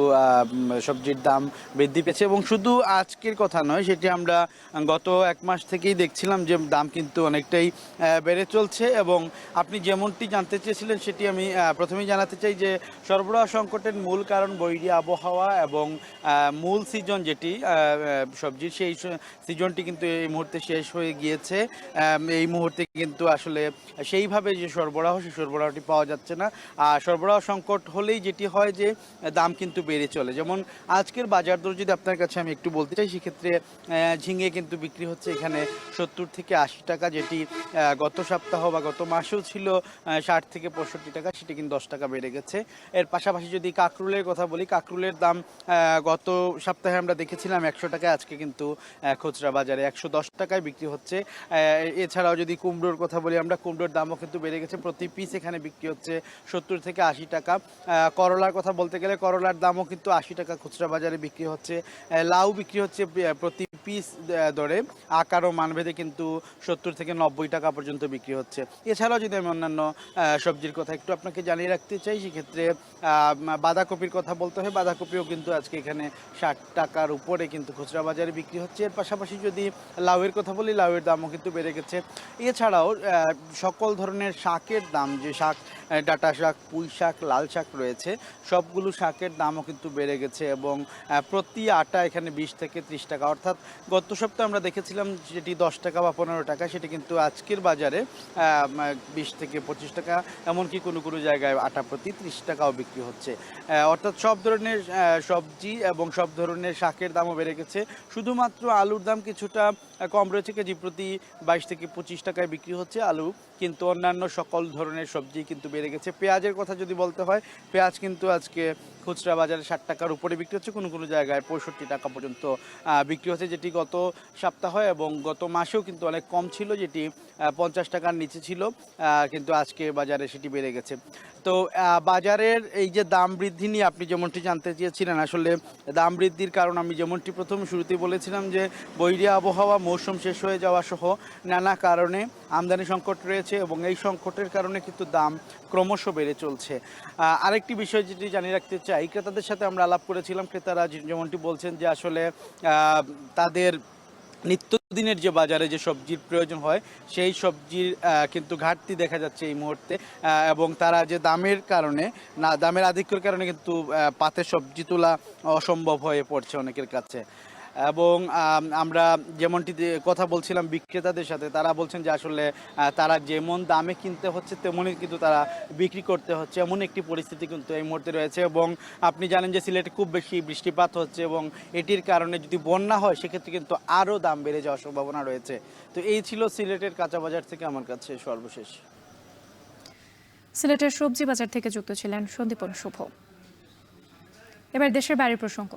সবজির দাম বৃদ্ধি পেয়েছে। এবং শুধু আজকের কথা নয়, সেটি আমরা গত 1 মাস থেকেই দেখছিলাম যে দাম কিন্তু অনেকটাই বেড়ে চলছে। এবং আপনি যেমনটি জানতে চেয়েছিলেন সেটি আমি প্রথমেই জানাতে চাই যে সরবরাহ সংকটের মূল কারণ বৈরী আবহাওয়া এবং মূল সিজন যেটি সবজির সেই সিজনটি কিন্তু এই মুহূর্তে শেষ হয়ে গিয়েছে। এই মুহূর্তে কিন্তু আসলে সেইভাবে যে সরবরাহ, সেই সরবরাহটি পাওয়া যাচ্ছে না। আর সরবরাহ সংকট হলেই যেটি হয় যে দাম কিন্তু বেড়ে চলে। যেমন আজকের বাজার দর যদি আপনার কাছে আমি একটু বলতে চাই, সেক্ষেত্রে ঝিঙে কিন্তু বিক্রি হচ্ছে এখানে 70 থেকে 80 টাকা, যেটি গত সপ্তাহ বা গত মাসেও ছিল 60 থেকে 65 টাকা, সেটি কিন্তু 10 টাকা বেড়ে গেছে। এর পাশাপাশি যদি কাঁকরোলের কথা বলি, কাঁকরোলের দাম গত সপ্তাহে আমরা দেখেছিলাম 100 টাকায়, আজকে কিন্তু খুচরা বাজারে 110 টাকায় বিক্রি হচ্ছে। এছাড়াও যদি কুমড়োর কথা বলি আমরা, কুমড়োর দামও কিন্তু বেড়ে গেছে, প্রতি পিস এখানে বিক্রি হচ্ছে 70 থেকে 80 টাকা। করলার কথা বলতে গেলে করলার দামও কিন্তু 80 টাকা খুচরা বাজারে বিক্রি হচ্ছে। লাউ বিক্রি হচ্ছে প্রতি পিস দরে, আকার ও মানভেদে কিন্তু 70 থেকে 90 টাকা পর্যন্ত বিক্রি হচ্ছে। এছাড়াও যদি আমি অন্যান্য সবজির কথা একটু আপনাকে জানিয়ে রাখতে চাই, সেক্ষেত্রে বাঁধাকপির কথা বলতে হয়, বাঁধাকপিও কিন্তু আজকে এখানে 60 টাকার উপরে কিন্তু খুচরা বাজারে বিক্রি হচ্ছে। এর পাশাপাশি যদি লাউয়ের কথা বলি, লাউয়ের দামও কিন্তু বেড়ে গেছে। এছাড়াও সকল ধরনের শাকের দাম, যে শাক, ডাঁটা শাক, পুঁই শাক, লাল শাক রয়েছে, সবগুলো শাকের দামও কিন্তু বেড়ে গেছে। এবং প্রতি আটা এখানে 20 থেকে 30 টাকা, অর্থাৎ গত সপ্তাহে আমরা দেখেছিলাম যেটি 10 টাকা বা 15 টাকা, সেটি কিন্তু আজকের বাজারে 20 থেকে 25 টাকা, এমনকি কোনো কোনো জায়গায় আটা প্রতি 30 টাকাও বিক্রি হচ্ছে। অর্থাৎ সব ধরনের সবজি এবং সব ধরনের শাকের দামও বেড়ে গেছে। শুধুমাত্র আলুর দাম কিছুটা কম রয়েছে, কেজি প্রতি 22 থেকে 25 টাকায় বিক্রি হচ্ছে আলু, কিন্তু অন্যান্য সকল ধরনের সবজি কিন্তু বেড়ে গেছে। পেঁয়াজের কথা যদি বলতে হয়, পেঁয়াজ কিন্তু আজকে খুচরা বাজারে 60 টাকার উপরে বিক্রি হচ্ছে, কোনো কোনো জায়গায় 65 টাকা পর্যন্ত বিক্রি হচ্ছে, যেটি গত সপ্তাহ এবং গত মাসেও কিন্তু অনেক কম ছিল, যেটি 50 টাকার নিচে ছিল, কিন্তু আজকে বাজারে সেটি বেড়ে গেছে। তো বাজারের এই যে দাম বৃদ্ধি নিয়ে আপনি যেমনটি জানতে চেয়েছিলেন, আসলে দাম বৃদ্ধির কারণ আমি যেমনটি প্রথম শুরুতেই বলেছিলাম যে বৈরী আবহাওয়া, মৌসুম শেষ হয়ে যাওয়া সহ নানা কারণে আমদানি সংকট রয়েছে এবং এই সংকটের কারণে কিন্তু দাম ক্রমশ বেড়ে চলছে। আরেকটি বিষয় যেটি জানিয়ে রাখতে চাই, ক্রেতাদের সাথে আমরা আলাপ করেছিলাম, ক্রেতারা যেমনটি বলছেন যে আসলে তাদের নিত্যদিনের যে বাজারে যে সবজির প্রয়োজন হয়, সেই সবজির কিন্তু ঘাটতি দেখা যাচ্ছে এই মুহূর্তে। এবং তারা যে দামের কারণে, দামের আধিক্যের কারণে কিন্তু পাতে সবজি তোলা অসম্ভব হয়ে পড়ছে অনেকের কাছে। এবং আমরা যেমনটি কথা বলছিলাম বিক্রেতাদের সাথে, তারা বলছেন যে আসলে তারা যেমন দামে কিনতে হচ্ছে তেমনই কিন্তু তারা বিক্রি করতে হচ্ছে, এমন একটি পরিস্থিতি কিন্তু এই মুহূর্তে রয়েছে। এবং আপনি জানেন যে সিলেটে খুব বেশি বৃষ্টিপাত হচ্ছে এবং এটির কারণে যদি বন্যা হয় সেক্ষেত্রে কিন্তু আরও দাম বেড়ে যাওয়ার সম্ভাবনা রয়েছে। তো এই ছিল সিলেটের কাঁচা বাজার থেকে আমার কাছে সর্বশেষ। সিলেটের সবজি বাজার থেকে যুক্ত ছিলেন সন্দীপন শুভ। এবার দেশের বাইরের প্রসঙ্গ।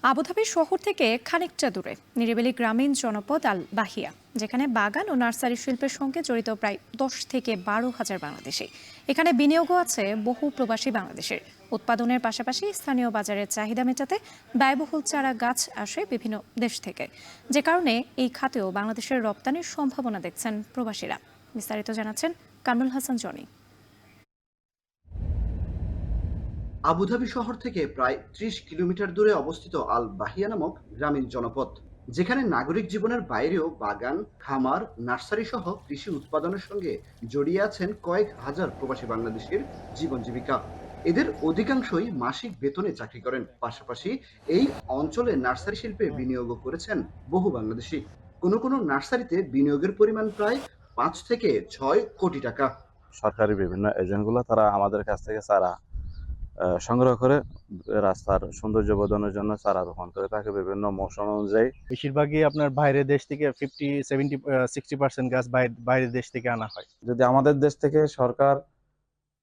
আবুধাবি শহর থেকে খানিকটা দূরে নিরিবিলি গ্রামীণ জনপদ আল বাহিয়া, যেখানে বাগান ও নার্সারি শিল্পের সঙ্গে জড়িত প্রায় 10 থেকে 12,000 বাংলাদেশি। এখানে বিনিয়োগও আছে বহু প্রবাসী বাংলাদেশের। উৎপাদনের পাশাপাশি স্থানীয় বাজারের চাহিদা মেটাতে ব্যয়বহুল চারা গাছ আসে বিভিন্ন দেশ থেকে, যে কারণে এই খাতেও বাংলাদেশের রপ্তানির সম্ভাবনা দেখছেন প্রবাসীরা। বিস্তারিত জানাচ্ছেন কামরুল হাসান জনি। আবুধাবি শহর থেকে প্রায় 30 কিলোমিটার দূরে অবস্থিত আল বাহিয়া নামক গ্রামীণ জনপদ, যেখানে নাগরিক জীবনের বাইরেও বাগান, খামার, নার্সারি সহ কৃষি উৎপাদনের সঙ্গে জড়িয়ে আছেন কয়েক হাজার প্রবাসী বাংলাদেশের জীবন জীবিকা। এদের অধিকাংশই মাসিক বেতনে চাকরি করেন। পাশাপাশি এই অঞ্চলে নার্সারি শিল্পে বিনিয়োগও করেছেন বহু বাংলাদেশি। কোনো নার্সারিতে বিনিয়োগের পরিমাণ প্রায় 5 থেকে 6 কোটি টাকা। সরকারি বিভিন্ন এজেন্টগুলো তারা আমাদের কাছ থেকে চারা সংগ্রহ করে রাস্তার সৌন্দর্য বর্ধনের জন্য চারা রোপণ করে থাকে বিভিন্ন মৌসুম অনুযায়ী। বেশিরভাগই আপনার বাইরের দেশ থেকে 50-70-60% গাছ বাইরের দেশ থেকে আনা হয়। যদি আমাদের দেশ থেকে সরকার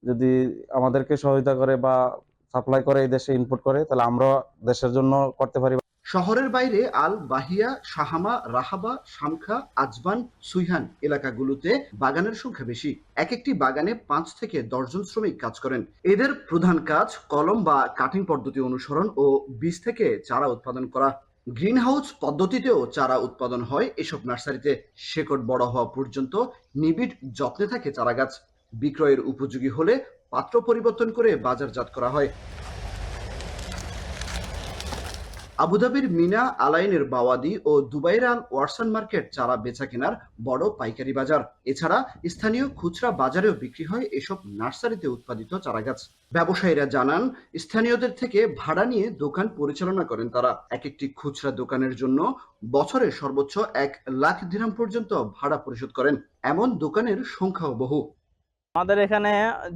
যদি আমাদেরকে সহায়তা করে বা সাপ্লাই করে এই দেশে ইনপুট করে, তাহলে আমরা দেশের জন্য করতে পারি। শহরের বাইরে আল বাহিয়া, শাহামা, রাহাবা, শামখা, আজবান, সুইহান এলাকাগুলোতে বাগানের সংখ্যা বেশি। এক একটি বাগানে 5 থেকে 10 জন শ্রমিক কাজ করেন। এদের প্রধান কাজ কলম বা কাটিং পদ্ধতি অনুসরণ ও বীজ থেকে চারা উৎপাদন করা। গ্রিন হাউস পদ্ধতিতেও চারা উৎপাদন হয় এসব নার্সারিতে। শেকড় বড় হওয়া পর্যন্ত নিবিড় যত্নে থাকে চারা গাছ। বিক্রয়ের উপযোগী হলে পাত্র পরিবর্তন করে বাজারজাত করা হয়। আবুধাবির মিনা, আলাইনের বাওয়াদি ও দুবাইয়ের আল ওয়ারসান মার্কেট চারা বেচা কেনার বড় পাইকারি বাজার। এছাড়া স্থানীয় খুচরা বাজারেও বিক্রি হয় এসব নার্সারিতে উৎপাদিত চারাগাছ। ব্যবসায়ীরা জানান, স্থানীয়দের থেকে ভাড়া নিয়ে দোকান পরিচালনা করেন তারা। এক একটি খুচরা দোকানের জন্য বছরে সর্বোচ্চ 1 লাখ দিরহাম পর্যন্ত ভাড়া পরিশোধ করেন। এমন দোকানের সংখ্যাও বহু। আমাদের এখানে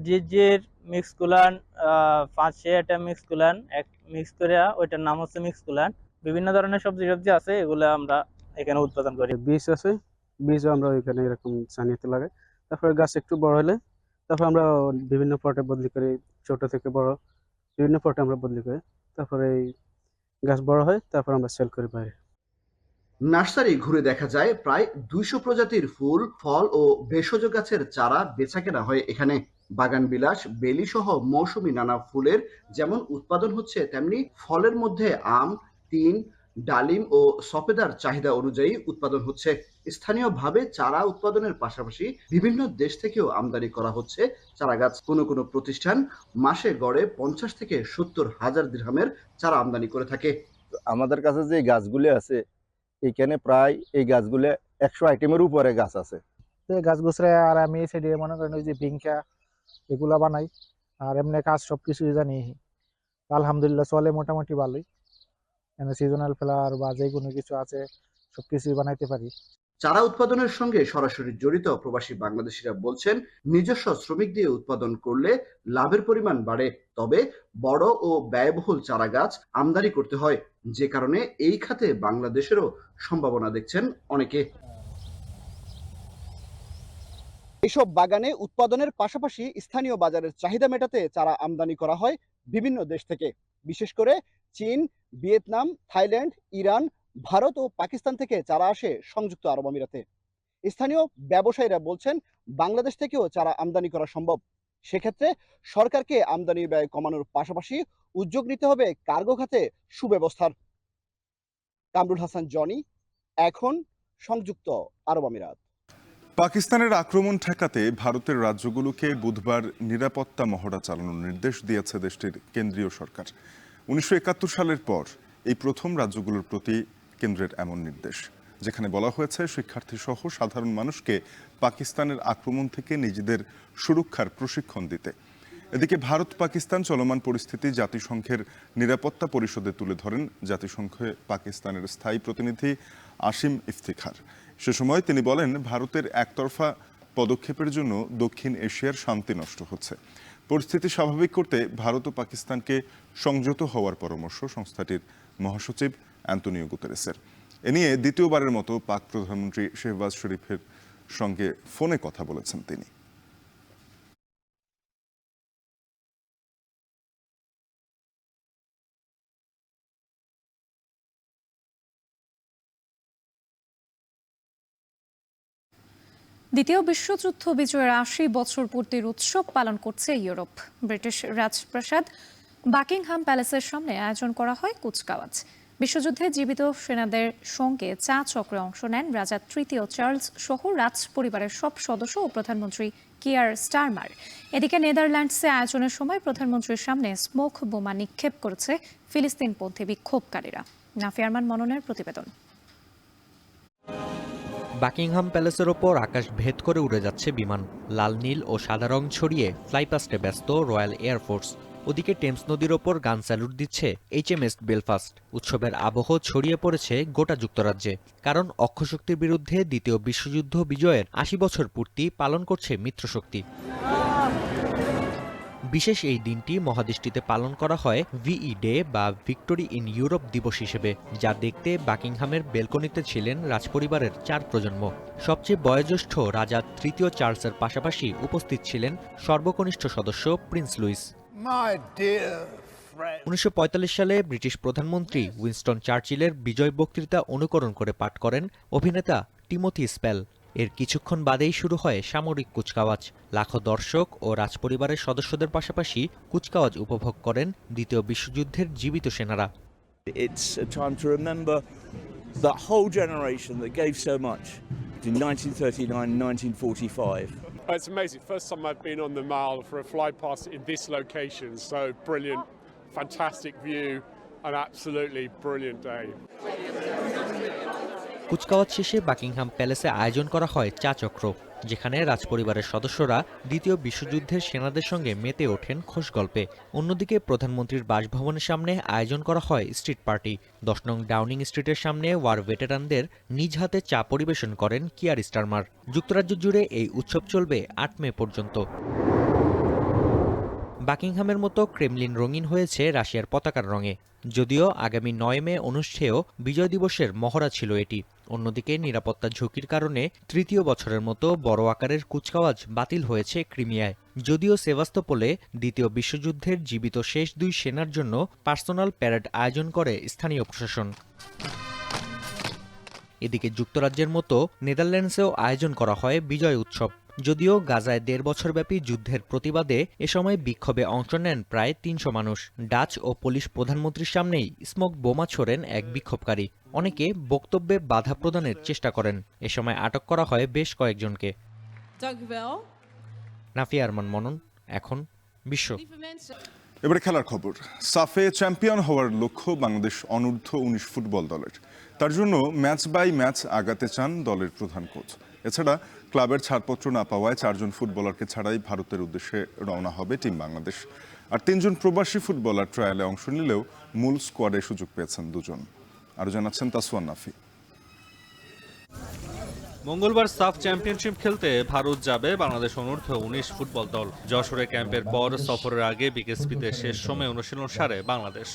জিজির মিক্স কুলান 5-6টা মিক্স কুলান এক মিক্স করে, ওইটার নাম হচ্ছে মিক্স কুলান। বিভিন্ন ধরনের সবজি আছে, এগুলো আমরা এখানে উৎপাদন করি। বীজ আছে, বীজও আমরা ওইখানে এরকম ছানিতে লাগাই। তারপরে গাছ একটু বড় হলে তারপর আমরা বিভিন্ন পটে বদলি করি, ছোট থেকে বড় বিভিন্ন পটে আমরা বদলি করি। তারপরে এই গাছ বড় হয়, তারপর আমরা সেল করি বাইরে। নার্সারি ঘুরে দেখা যায় প্রায় 200 প্রজাতির ফুল, ফল ও ভেষজ গাছের চারা বেচা কেনা হয় এখানে। বাগান বিলাস, বেলি সহ মৌসুমী নানা ফুলের যেমন উৎপাদন হচ্ছে, তেমনি ফলের মধ্যে আম, তিন, ডালিম ও সফেদার চাহিদা অনুযায়ী উৎপাদন হচ্ছে। স্থানীয়ভাবে চারা উৎপাদনের পাশাপাশি বিভিন্ন দেশ থেকেও আমদানি করা হচ্ছে চারা গাছ। কোনো প্রতিষ্ঠান মাসে গড়ে 50 থেকে 70 হাজার দিরহামের চারা আমদানি করে থাকে। আমাদের কাছে যে গাছগুলি আছে, এখানে প্রায় এই গাছগুলো 100 আইটেমের উপরে গাছ আছে। গাছ গুছরে আর আমি এই সাইডে মনে করেন ওই যে ভিঙ্কা এগুলা বানাই, আর এমনি কাজ সবকিছুই জানি। আলহামদুলিল্লাহ চলে মোটামুটি ভালোই। সিজনাল ফ্লাওয়ার বা যে কোনো কিছু আছে সবকিছুই বানাইতে পারি। চারা উৎপাদনের সঙ্গে সরাসরি জড়িত প্রবাসী বাংলাদেশিরা বলছেন, নিজস্ব শ্রমিক দিয়ে উৎপাদন করলে লাভের পরিমাণ বাড়ে। তবে বড় ও ব্যয়বহুল চারা গাছ আমদানি করতে হয়, যে কারণে এই খাতে বাংলাদেশেরও সম্ভাবনা দেখছেন অনেকে। এসব বাগানে উৎপাদনের পাশাপাশি স্থানীয় বাজারের চাহিদা মেটাতে চারা আমদানি করা হয় বিভিন্ন দেশ থেকে। বিশেষ করে চীন, ভিয়েতনাম, থাইল্যান্ড, ইরান, ভারত ও পাকিস্তান থেকে চারা আসে সংযুক্ত আরব আমিরাতে। স্থানীয় ব্যবসায়ীরা বলছেন, বাংলাদেশ থেকেও চারা আমদানি করা সম্ভব। সেক্ষেত্রে সরকারকে আমদানি ব্যয় কমানোর পাশাপাশি উদ্যোগ নিতে হবে কার্গো খাতে সুব্যবস্থার। কামরুল হাসান জনি, এখন, সংযুক্ত আরব আমিরাত। পাকিস্তানের আক্রমণ ঠেকাতে ভারতের রাজ্যগুলোকে বুধবার নিরাপত্তা মহড়া চালানোর নির্দেশ দিয়েছে দেশটির কেন্দ্রীয় সরকার। 1971 সালের পর এই প্রথম রাজ্যগুলোর প্রতি কেন্দ্রের এমন নির্দেশ, যেখানে বলা হয়েছে শিক্ষার্থী সহ সাধারণ মানুষকে পাকিস্তানের আক্রমণ থেকে নিজেদের সুরক্ষার প্রশিক্ষণ দিতে। এদিকে ভারত পাকিস্তান চলমান পরিস্থিতি জাতিসংঘের নিরাপত্তা পরিষদে তুলে ধরেন জাতিসংঘে পাকিস্তানের স্থায়ী প্রতিনিধি আসিম ইফতিখার। সে সময় তিনি বলেন, ভারতের একতরফা পদক্ষেপের জন্য দক্ষিণ এশিয়ার শান্তি নষ্ট হচ্ছে। পরিস্থিতি স্বাভাবিক করতে ভারত ও পাকিস্তানকে সংযত হওয়ার পরামর্শ সংস্থাটির মহাসচিব অ্যান্তনিও গুতেরেসের। এ নিয়ে দ্বিতীয়বারের মতো পাক প্রধানমন্ত্রী শেহবাজ শরীফের সঙ্গে ফোনে কথা বলেছেন তিনি। দ্বিতীয় বিশ্বযুদ্ধ বিজয়ের ৮০ বছর পূর্তির উৎসব পালন করছে ইউরোপ। ব্রিটিশ রাজপ্রাসাদ বাকিংহাম প্যালেসের সামনে আয়োজন করা হয় কুচকাওয়াজ। বিশ্বযুদ্ধে জীবিত সেনাদের সঙ্গে চা চক্রে অংশ নেন রাজা তৃতীয় চার্লস সহ রাজ পরিবারের সব সদস্য ও প্রধানমন্ত্রী কিয়ার স্টারমার। এদিকে নেদারল্যান্ডসে আয়োজনের সময় প্রধানমন্ত্রীর সামনে স্মোক বোমা নিক্ষেপ করেছে ফিলিস্তিনপন্থী বিক্ষোভকারীরা। নাফিয়া আরমান মননের প্রতিবেদন। বাকিংহাম প্যালেসের ওপর আকাশ ভেদ করে উড়ে যাচ্ছে বিমান। লাল, নীল ও সাদা রং ছড়িয়ে ফ্লাইপাস্টে ব্যস্ত রয়্যাল এয়ারফোর্স। ওদিকে টেমস নদীর ওপর গান স্যালুট দিচ্ছে HMS বেলফাস্ট। উৎসবের আবহ ছড়িয়ে পড়েছে গোটা যুক্তরাজ্যে, কারণ অক্ষশক্তির বিরুদ্ধে দ্বিতীয় বিশ্বযুদ্ধ বিজয়ের ৮০ বছর পূর্তি পালন করছে মিত্রশক্তি। বিশেষ এই দিনটি মহাদেশটিতে পালন করা হয় VE ডে বা ভিক্টোরি ইন ইউরোপ দিবস হিসেবে, যা দেখতে বাকিংহামের বেলকনিতে ছিলেন রাজপরিবারের ৪ প্রজন্ম। সবচেয়ে বয়োজ্যেষ্ঠ রাজা তৃতীয় চার্লসের পাশাপাশি উপস্থিত ছিলেন সর্বকনিষ্ঠ সদস্য প্রিন্স লুইস। ১৯৪৫ সালে ব্রিটিশ প্রধানমন্ত্রী উইনস্টন চার্চিলের বিজয় বক্তৃতা অনুকরণ করে পাঠ করেন অভিনেতা টিমোথি স্প্যাল। এর কিছুক্ষণ বাদেই শুরু হয় সামরিক কুচকাওয়াজ। লাখো দর্শক ও রাজপরিবারের সদস্যদের পাশাপাশি কুচকাওয়াজ উপভোগ করেন দ্বিতীয় বিশ্বযুদ্ধের জীবিত সেনারা। It's a time to remember that whole generation that gave so much in 1939 and 1945. It's amazing. First time I've been on the Mall for a fly past in this location. So brilliant, fantastic view, an absolutely brilliant day. কুচকাওয়াজ শেষে Buckingham প্যালেসে আয়োজন করা হয় চা চক্র, যেখানে রাজপরিবারের সদস্যরা দ্বিতীয় বিশ্বযুদ্ধের সেনাদের সঙ্গে মেতে ওঠেন খোশ গল্পে। অন্যদিকে প্রধানমন্ত্রীর বাসভবনের সামনে আয়োজন করা হয় স্ট্রিট পার্টি। ১০ নং ডাউনিং স্ট্রিটের সামনে ওয়ার ভেটেরানদের নিজ হাতে চা পরিবেশন করেন কিয়ার স্টারমার। যুক্তরাজ্য জুড়ে এই উৎসব চলবে ৮ মে পর্যন্ত। বাকিংহামের মতো ক্রেমলিন রঙিন হয়েছে রাশিয়ার পতাকার রঙে, যদিও আগামী ৯ মে অনুষ্ঠেয় বিজয় দিবসের মহড়া ছিল এটি। অন্যদিকে নিরাপত্তা ঝুঁকির কারণে তৃতীয় বছরের মতো বড় আকারের কুচকাওয়াজ বাতিল হয়েছে ক্রিমিয়ায়। যদিও সেভাস্তোপোলে দ্বিতীয় বিশ্বযুদ্ধের জীবিত শেষ ২ সেনার জন্য পার্সোনাল প্যারেড আয়োজন করে স্থানীয় প্রশাসন। এদিকে যুক্তরাজ্যের মতো নেদারল্যান্ডসেও আয়োজন করা হয় বিজয় উৎসব। যদিও গাজায় ১.৫ বছরব্যাপী যুদ্ধের প্রতিবাদে এ সময় বিক্ষোভে অংশ নেন প্রায় ৩০০ মানুষ। ডাচ ও পোলিশ প্রধানমন্ত্রীর সামনেই স্মোক বোমা ছোড়েন এক বিক্ষোভকারী। অনেকে বক্তব্যে বাধা প্রদানের চেষ্টা করেন। এ সময় আটক করা হয় বেশ কয়েকজনকে। নাফিয়া আরমান মনন, এখন বিশ্ব। এবারে খেলার খবর। সাফে চ্যাম্পিয়ন হওয়ার লক্ষ্য বাংলাদেশ অনূর্ধ্ব ১৯ ফুটবল দলের। তার জন্য ম্যাচ বাই ম্যাচ আগাতে চান দলের প্রধান কোচ। এছাড়া ক্লাবের ছাড়পত্র না পাওয়ায় ৪ জন ফুটবলারকে ছাড়াই ভারতের উদ্দেশ্যে রওনা হবে টিম বাংলাদেশ। আর ৩ জন প্রবাসী ফুটবলার ট্রায়ালে অংশ নিলেও মূল স্কোয়াডে সুযোগ পেয়েছেন ২ জন। আরও জানাচ্ছেন তাসওয়ান নাফি। মঙ্গলবার সাফ চ্যাম্পিয়নশিপ খেলতে ভারত যাবে বাংলাদেশ অনূর্ধ্ব ১৯ ফুটবল দল। যশোরে ক্যাম্পের পর সফরের আগে বিকেএসপিতে শেষ সময় অনুশীলন সারে বাংলাদেশ।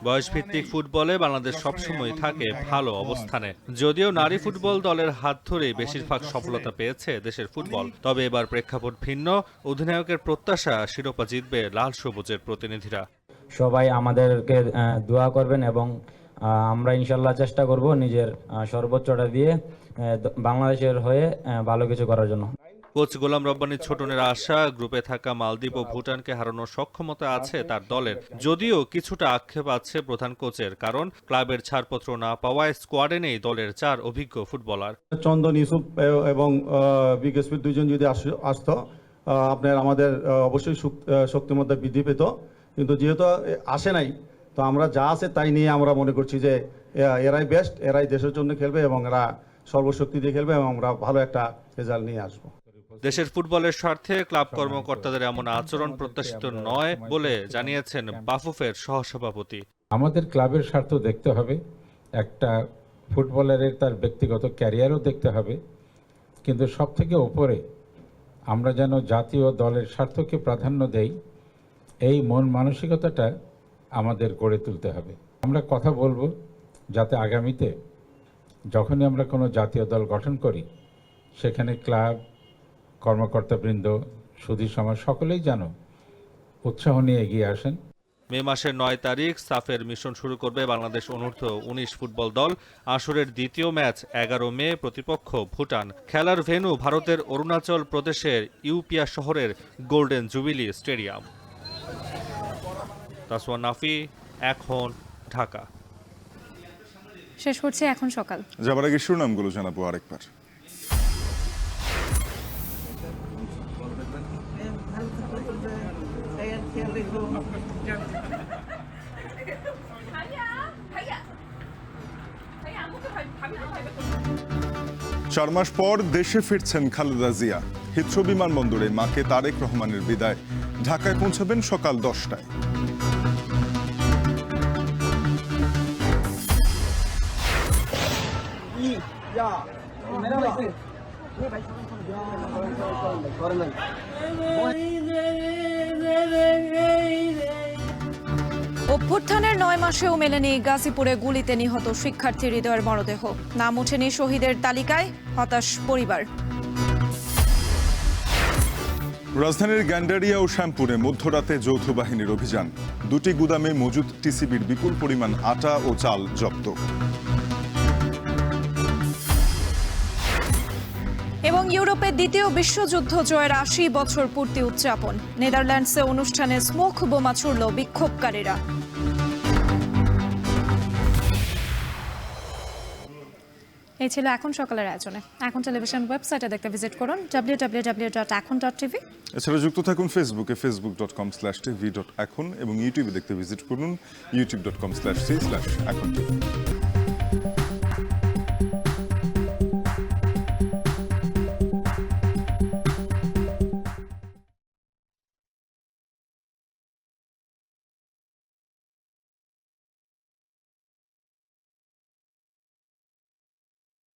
বয়সভিত্তিক ফুটবলে বাংলাদেশ সবসময় থাকে ভালো অবস্থানে। যদিও নারী ফুটবল দলের হাত ধরেই বেশিরভাগ সফলতা পেয়েছে দেশের ফুটবল, তবে এবার প্রেক্ষাপট ভিন্ন। অধিনায়কের প্রত্যাশা শিরোপা জিতবে লাল সবুজের প্রতিনিধিরা। সবাই আমাদেরকে দোয়া করবেন এবং আমরা ইনশাল্লাহ চেষ্টা করব নিজের সর্বোচ্চটা দিয়ে বাংলাদেশের হয়ে ভালো কিছু করার জন্য। কোচ গোলাম রব্বানী ছোটনের আশা, গ্রুপে থাকা মালদ্বীপ ও ভুটানকে হারানোর সক্ষমতা আছে তার দলের। যদিও কিছুটা আক্ষেপ আছে প্রধান কোচের, কারণ ক্লাবের ছাড়পত্র না পাওয়ায় স্কোয়াডে নেই দলের ৪ অভিজ্ঞ ফুটবলার। চন্দন, ইউসুফ এবং বিকেএসপির ২ জন যদি আসতো আপনার আমাদের অবশ্যই শক্তিমত্তা বৃদ্ধি পেত, কিন্তু যেহেতু আসে নাই, তো আমরা যা আছে তাই নিয়ে আমরা মনে করছি যে এরাই বেস্ট, এরাই দেশের জন্য খেলবে এবং এরা সর্বশক্তি দিয়ে খেলবে এবং আমরা ভালো একটা রেজাল্ট নিয়ে আসবো। দেশের ফুটবলের স্বার্থে ক্লাব কর্মকর্তাদের এমন আচরণ প্রত্যাশিত নয় বলে জানিয়েছেন বাফুফের সহসভাপতি। আমাদের ক্লাবের স্বার্থ দেখতে হবে, একটা ফুটবলারের তার ব্যক্তিগত ক্যারিয়ারও দেখতে হবে, কিন্তু সবথেকে উপরে আমরা যেন জাতীয় দলের স্বার্থকে প্রাধান্য দেই, এই মন মানসিকতাটা আমাদের গড়ে তুলতে হবে। আমরা কথা বলবো যাতে আগামীতে যখনই আমরা কোনো জাতীয় দল গঠন করি, সেখানে ক্লাব, কর্মকর্তাবৃন্দ, সুধী সমাজ সকলেই যেন উৎসাহ নিয়ে এগিয়ে আসেন। মে মাসের 9 তারিখ সাফের মিশন শুরু করবে বাংলাদেশ অনূর্ধ্ব 19 ফুটবল দল। আসরের দ্বিতীয় ম্যাচ 11 মে, প্রতিপক্ষ ভুটান। খেলার ভেন্যু ভারতের অরুণাচল প্রদেশের ইউপিয়া শহরের গোল্ডেন জুবিলি স্টেডিয়াম। তাসওয়ান নাফি, এখন, ঢাকা। শেষ করছে এখন সকাল। যাবার আগে শিরোনামগুলো জানাবো আরেকবার। চার মাস পর দেশে ফিরছেন খালেদা জিয়া। হিথ্রো বিমানবন্দরে মাকে তারেক রহমানের বিদায়। ঢাকায় পৌঁছাবেন সকাল 10টায়। অভ্যুত্থানের 9 মাসেও মেলেনি গাজীপুরে গুলিতে নিহত শিক্ষার্থী হৃদয়ের মরদেহ। নাম ওঠেনি শহীদের তালিকায়, হতাশ পরিবার। রাজধানীর গ্যান্ডারিয়া ও শ্যামপুরে মধ্যরাতে যৌথ বাহিনীর অভিযান। 2টি গুদামে মজুদ টিসিবির বিপুল পরিমাণ আটা ও চাল জব্দ। এবং ইউরোপে দ্বিতীয় বিশ্বযুদ্ধ জয়ের 80 বছর পূর্তি উদযাপন। নেদারল্যান্ডসে অনুষ্ঠানে স্মোক বোমা ছুড়ল বিক্ষোভকারীরা। এই ছিল এখন সকালের আয়োজনে। এখন টেলিভিশন ওয়েবসাইটে দেখতে ভিজিট করুন www.ekon.tv। এছাড়া যুক্ত থাকুন ফেসবুকে facebook.com/tv.ekon এবং ইউটিউবে দেখতে ভিজিট করুন youtube.com/c/ekon.